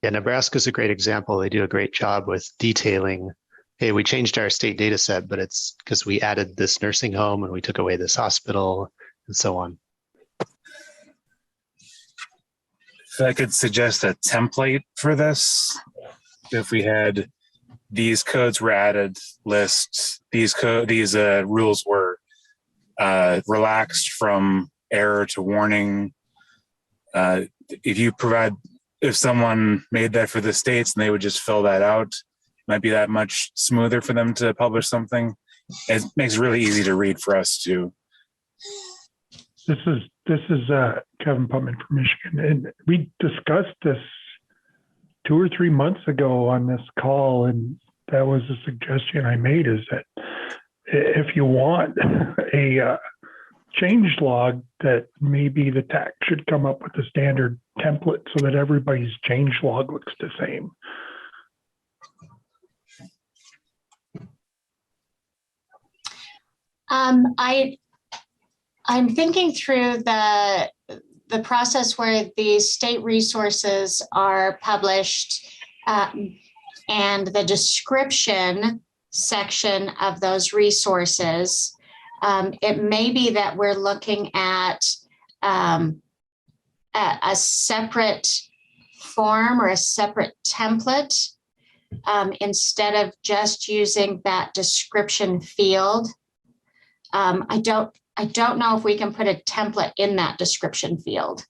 Yeah, Nebraska's a great example. They do a great job with detailing, hey, we changed our state data set, but it's because we added this nursing home and we took away this hospital and so on. If I could suggest a template for this, if we had these codes were added, lists, these rules were relaxed from error to warning. If someone made that for the states and they would just fill that out, it might be that much smoother for them to publish something. It makes it really easy to read for us too. This is Kevin Putman from Michigan, and we discussed this 2 or 3 months ago on this call, and that was a suggestion I made, is that if you want a change log, that maybe the TAC should come up with a standard template so that everybody's change log looks the same. I'm thinking through the process where the state resources are published and the description section of those resources. It may be that we're looking at a separate form or a separate template instead of just using that description field. I don't know if we can put a template in that description field.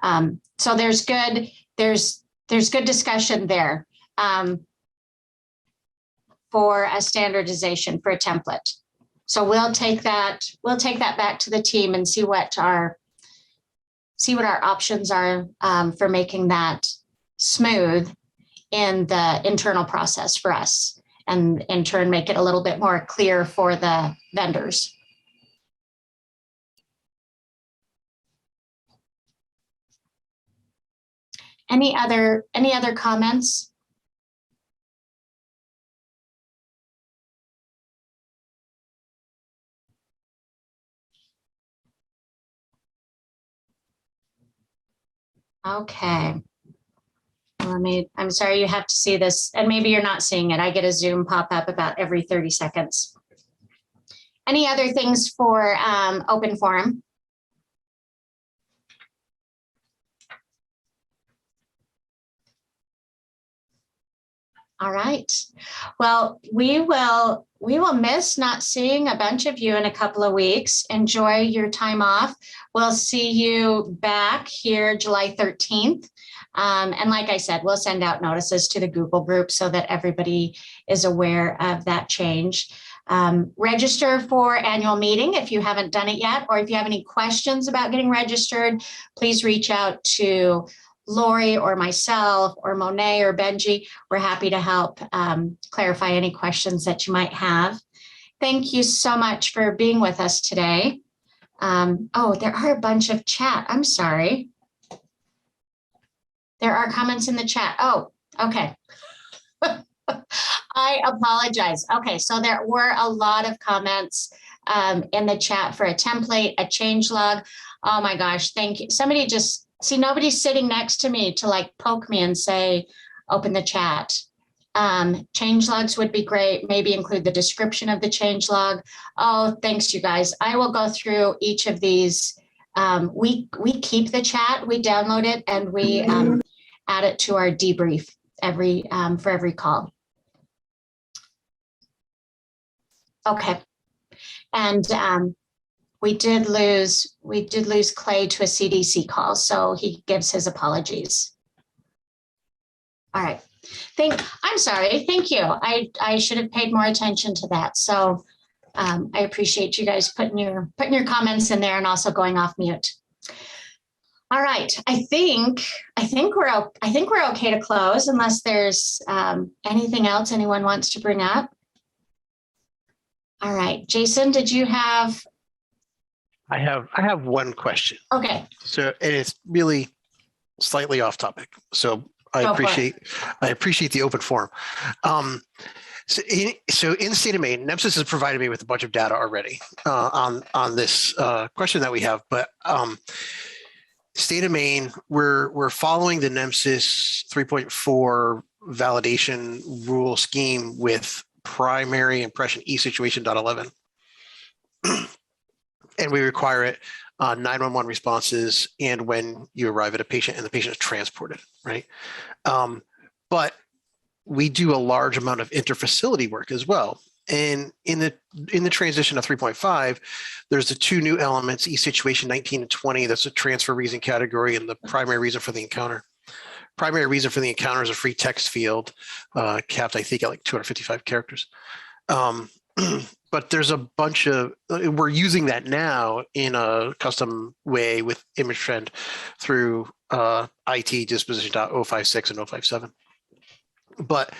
So there's good discussion there for a standardization for a template. So we'll take that back to the team and see what our options are for making that smooth in the internal process for us, and in turn make it a little bit more clear for the vendors. Any other comments? Okay. I'm sorry you have to see this, and maybe you're not seeing it. I get a Zoom pop-up about every 30 seconds. Any other things for open forum? All right. Well, we will miss not seeing a bunch of you in a couple of weeks. Enjoy your time off. We'll see you back here July 13th. And like I said, we'll send out notices to the Google group so that everybody is aware of that change. Register for annual meeting if you haven't done it yet, or if you have any questions about getting registered, please reach out to Lauri or myself or Monet or Benji. We're happy to help clarify any questions that you might have. Thank you so much for being with us today. Oh, there are a bunch of chat. I'm sorry. There are comments in the chat. Oh, okay. I apologize. Okay, so there were a lot of comments in the chat for a template, a change log. Oh my gosh, thank you. Somebody just, see, nobody's sitting next to me to like poke me and say, open the chat. Change logs would be great. Maybe include the description of the change log. Oh, thanks you guys. I will go through each of these. We keep the chat, we download it, and we add it to our debrief for every call. Okay, and we did lose Clay to a CDC call, so he gives his apologies. All right, I'm sorry. Thank you. I should have paid more attention to that. So I appreciate you guys putting your comments in there and also going off mute. All right, I think we're okay to close unless there's anything else anyone wants to bring up. All right, Jason, did you have? I have one question. Okay. So, and it's really slightly off topic. So I appreciate the open forum. So in the state of Maine, NHTSA has provided me with a bunch of data already on this question that we have, but state of Maine, we're following the NHTSA 3.4 validation rule scheme with primary impression e-situation.11. And we require it 911 responses and when you arrive at a patient and the patient is transported, right? But we do a large amount of interfacility work as well. And in the transition to 3.5, there's the two new elements, e-situation 19 and 20, that's a transfer reason category and the primary reason for the encounter. Primary reason for the encounter is a free text field, capped, I think, at like 255 characters. But there's a bunch of, we're using that now in a custom way with image trend through IT disposition.056 and 057. But,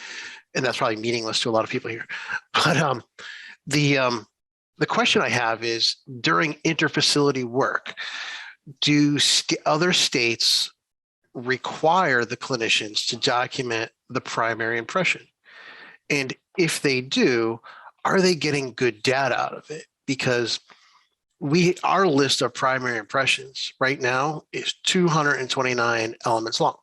and that's probably meaningless to a lot of people here. But the question I have is, during interfacility work, do other states require the clinicians to document the primary impression? And if they do, are they getting good data out of it? Because our list of primary impressions right now is 229 elements long.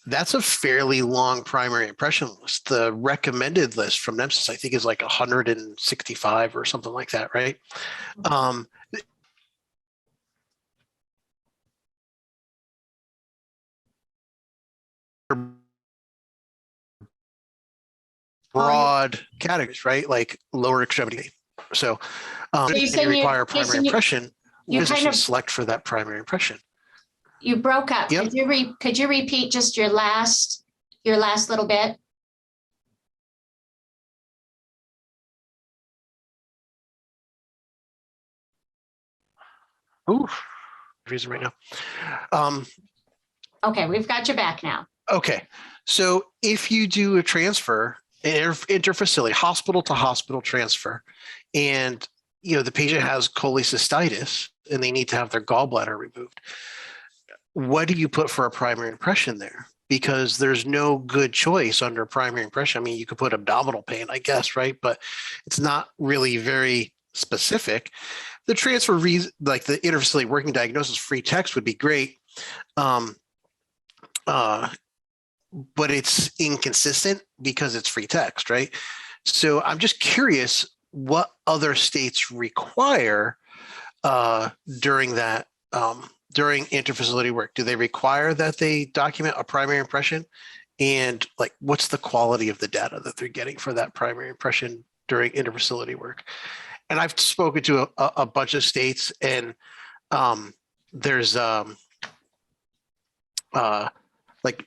That's a fairly long primary impression list. The recommended list from NHTSA, I think, is like 165 or something like that, right? Broad categories, right? Like lower extremity. So you require a primary impression. What does it select for that primary impression? You broke up. Yep. Could you repeat just your last little bit? Ooh, reason right now. Okay, we've got you back now. Okay, so if you do a transfer, interfacility, hospital to hospital transfer, and the patient has cholecystitis and they need to have their gallbladder removed, what do you put for a primary impression there? Because there's no good choice under primary impression. I mean, you could put abdominal pain, I guess, right? But it's not really very specific. The transfer reason, like the interfacility working diagnosis free text would be great. But it's inconsistent because it's free text, right? So I'm just curious what other states require during that, during interfacility work. Do they require that they document a primary impression? And like, what's the quality of the data that they're getting for that primary impression during interfacility work? And I've spoken to a bunch of states, and there's like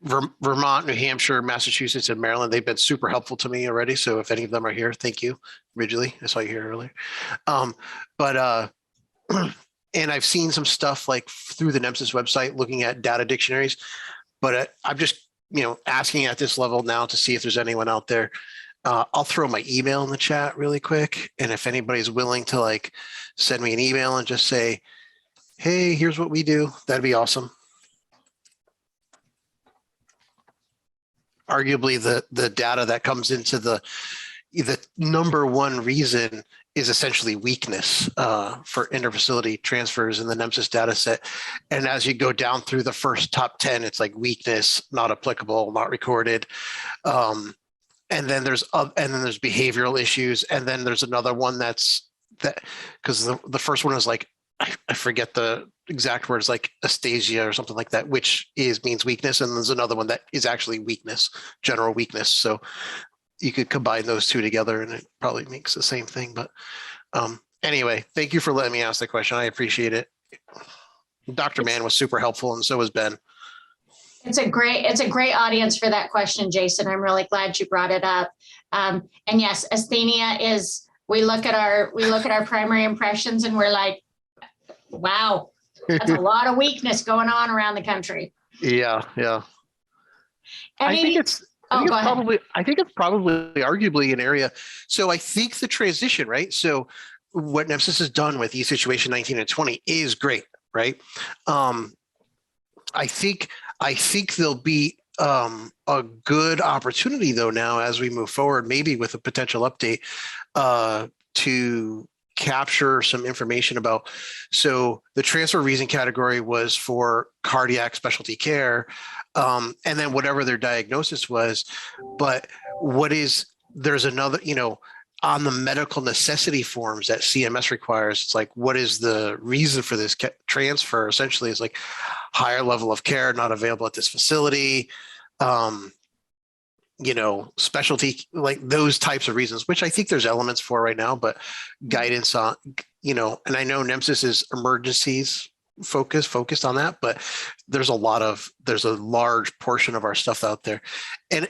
Vermont, New Hampshire, Massachusetts, and Maryland. They've been super helpful to me already. So if any of them are here, thank you. Ridgely, I saw you here earlier. And I've seen some stuff like through the NHTSA website looking at data dictionaries, but I'm just, asking at this level now to see if there's anyone out there. I'll throw my email in the chat really quick. And if anybody's willing to like send me an email and just say, hey, here's what we do, that'd be awesome. Arguably the data that comes into the number one reason is essentially weakness for interfacility transfers in the NHTSA data set. And as you go down through the first top 10, it's like weakness, not applicable, not recorded. And then there's behavioral issues. And then there's another one because the first one is like, I forget the exact words, like astasia or something like that, which means weakness. And there's another one that is actually weakness, general weakness. So you could combine those two together and it probably makes the same thing. But anyway, thank you for letting me ask the question. I appreciate it. Dr. Mann was super helpful, and so was Ben. It's a great audience for that question, Jason. I'm really glad you brought it up. And yes, asthenia is, we look at our primary impressions and we're like, wow, that's a lot of weakness going on around the country. Yeah. I think it's probably arguably an area. So I think the transition, right? So what NHTSA has done with e-situation 19 and 20 is great, right? I think there'll be a good opportunity though now as we move forward, maybe with a potential update, to capture some information about, so the transfer reason category was for cardiac specialty care, and then whatever their diagnosis was. But there's another, on the medical necessity forms that CMS requires, it's like, what is the reason for this transfer? Essentially, it's like higher level of care not available at this facility, specialty, like those types of reasons, which I think there's elements for right now, but guidance on, and I know NHTSA is emergencies focused on that, but there's a large portion of our stuff out there. And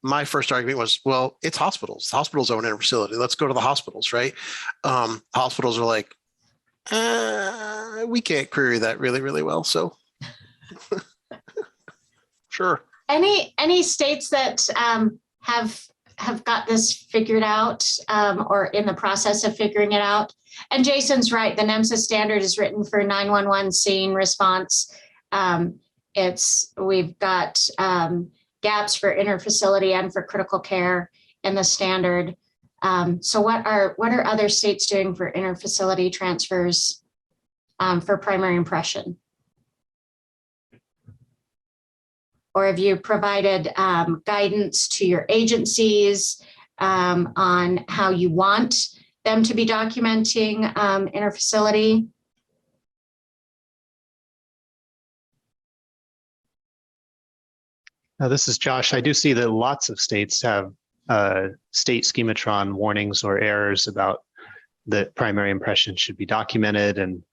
my first argument was, well, it's hospitals. Hospitals own a facility. Let's go to the hospitals, right? Hospitals are like, we can't query that really, really well. So sure. Any states that have got this figured out or in the process of figuring it out? And Jason's right. The NHTSA standard is written for 911 scene response. We've got gaps for interfacility and for critical care in the standard. So what are other states doing for interfacility transfers for primary impression? Or have you provided guidance to your agencies on how you want them to be documenting interfacility? Now, this is Josh. I do see that lots of states have state schematron warnings or errors about that primary impression should be documented. And,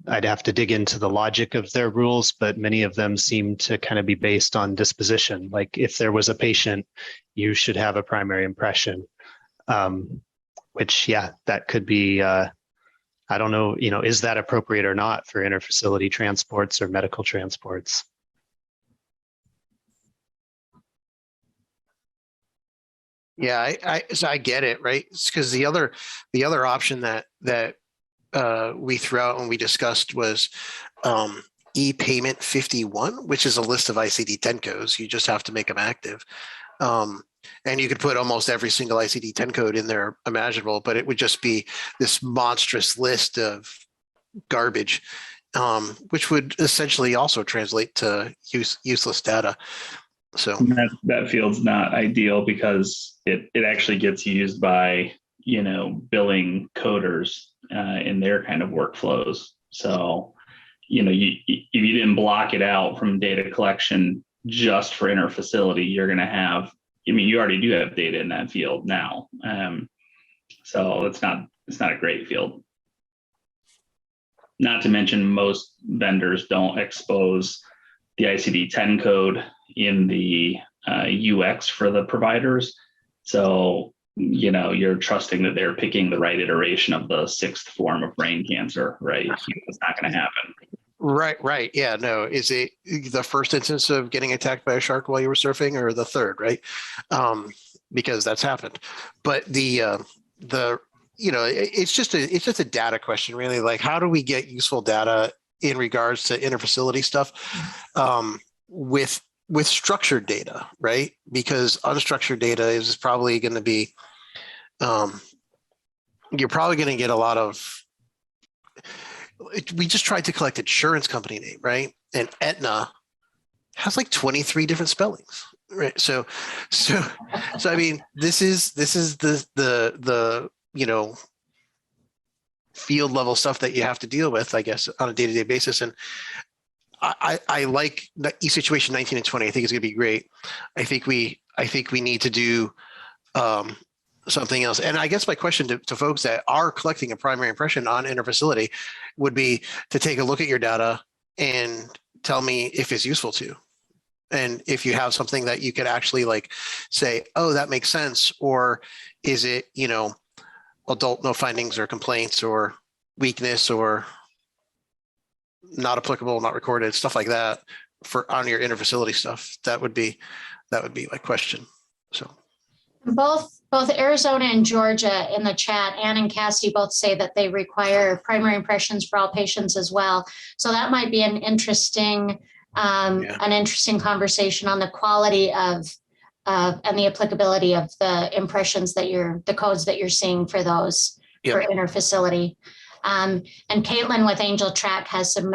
I'd have to dig into the logic of their rules, but many of them seem to kind of be based on disposition. Like if there was a patient, you should have a primary impression, which, that could be, I don't know, is that appropriate or not for interfacility transports or medical transports? Yeah, I get it, right? It's because the other option that we threw out when we discussed was e-payment 51, which is a list of ICD-10 codes. You just have to make them active. And you could put almost every single ICD-10 code in there imaginable, but it would just be this monstrous list of garbage, which would essentially also translate to useless data. So that field's not ideal because it actually gets used by, billing coders in their kind of workflows. So, if you didn't block it out from data collection just for interfacility, you're going to have, you already do have data in that field now. So it's not a great field. Not to mention most vendors don't expose the ICD-10 code in the UX for the providers. So, you're trusting that they're picking the right iteration of the 6th form of brain cancer, right? It's not going to happen. Right. Yeah, no. Is it the first instance of getting attacked by a shark while you were surfing or the third, right? Because that's happened. But it's just a data question, really. Like, how do we get useful data in regards to interfacility stuff with structured data, right? Because unstructured data is probably going to be, you're probably going to get a lot of, we just tried to collect insurance company name, right? And Aetna has like 23 different spellings, right? So I mean, this is the field level stuff that you have to deal with, I guess, on a day-to-day basis. And I like the e-situation 19 and 20. I think it's going to be great. I think we need to do something else. And I guess my question to folks that are collecting a primary impression on interfacility would be to take a look at your data and tell me if it's useful to you. And if you have something that you could actually like say, oh, that makes sense. Or is it, adult no findings or complaints or weakness or not applicable, not recorded, stuff like that for on your interfacility stuff. That would be my question. So both Arizona and Georgia in the chat, Ann and Cassie both say that they require primary impressions for all patients as well. So that might be an interesting an interesting conversation on the quality of and the applicability of the impressions that the codes that you're seeing for those for interfacility. And Caitlin with Angel Track has some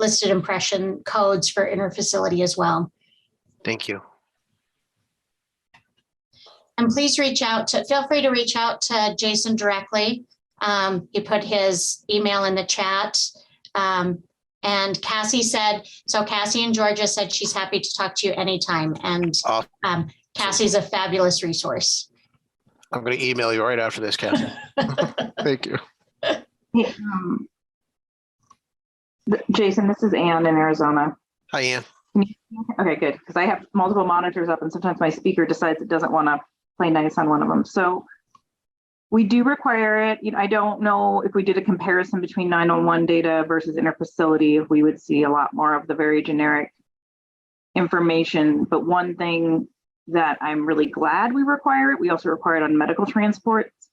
listed impression codes for interfacility as well. Thank you. And please feel free to reach out to Jason directly. He put his email in the chat. And Cassie Cassie in Georgia said she's happy to talk to you anytime. And Cassie's a fabulous resource. I'm going to email you right after this, Cassie. Thank you. Yeah, Jason, this is Ann in Arizona. Hi, Ann. Okay, good. Because I have multiple monitors up and sometimes my speaker decides it doesn't want to play nice on one of them. So we do require it. I don't know if we did a comparison between 911 data versus interfacility, if we would see a lot more of the very generic information. But one thing that I'm really glad we require it, we also require it on medical transports,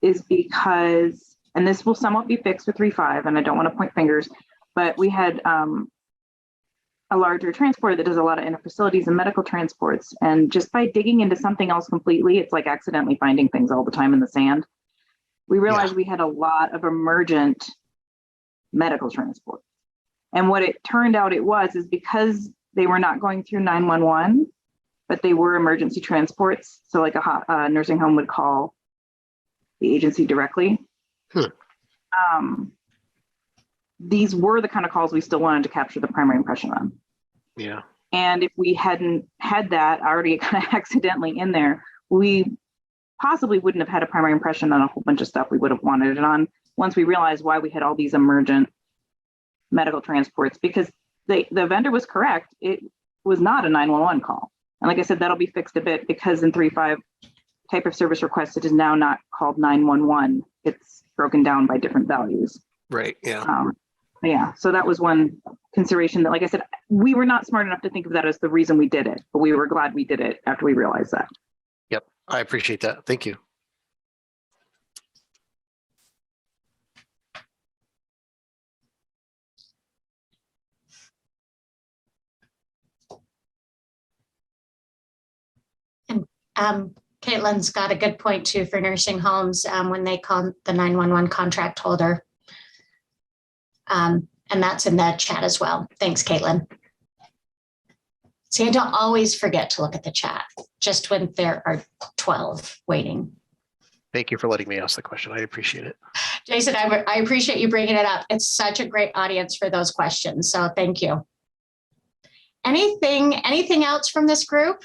is because, and this will somewhat be fixed with 3.5, and I don't want to point fingers, but we had a larger transporter that does a lot of interfacilities and medical transports. And just by digging into something else completely, it's like accidentally finding things all the time in the sand. We realized we had a lot of emergent medical transport. And what it turned out is because they were not going through 911, but they were emergency transports. So like a nursing home would call the agency directly. These were the kind of calls we still wanted to capture the primary impression on. Yeah. And if we hadn't had that already kind of accidentally in there, we possibly wouldn't have had a primary impression on a whole bunch of stuff we would have wanted it on once we realized why we had all these emergent medical transports, because the vendor was correct. It was not a 911 call. And like I said, that'll be fixed a bit because in 3.5 type of service request, it is now not called 911. It's broken down by different values. Right. Yeah. Yeah. So that was one consideration that, like I said, we were not smart enough to think of that as the reason we did it, but we were glad we did it after we realized that. Yep. I appreciate that. Thank you. And Caitlin's got a good point too for nursing homes when they call the 911 contract holder. And that's in the chat as well. Thanks, Caitlin. See, I don't always forget to look at the chat, just when there are 12 waiting. Thank you for letting me ask the question. I appreciate it. Jason, I appreciate you bringing it up. It's such a great audience for those questions. So thank you. Anything else from this group?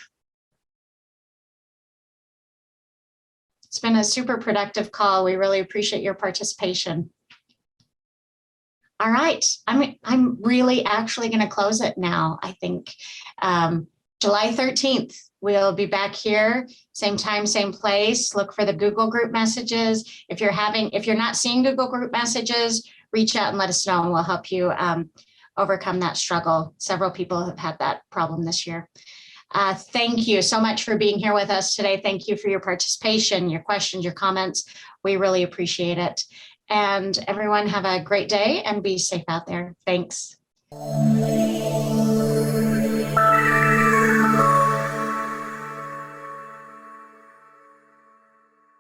It's been a super productive call. We really appreciate your participation. All right, I'm really actually going to close it now. I think July 13th, we'll be back here, same time, same place. Look for the Google group messages. If you're not seeing Google group messages, reach out and let us know, and we'll help you overcome that struggle. Several people have had that problem this year. Thank you so much for being here with us today. Thank you for your participation, your questions, your comments. We really appreciate it. And everyone have a great day and be safe out there. Thanks.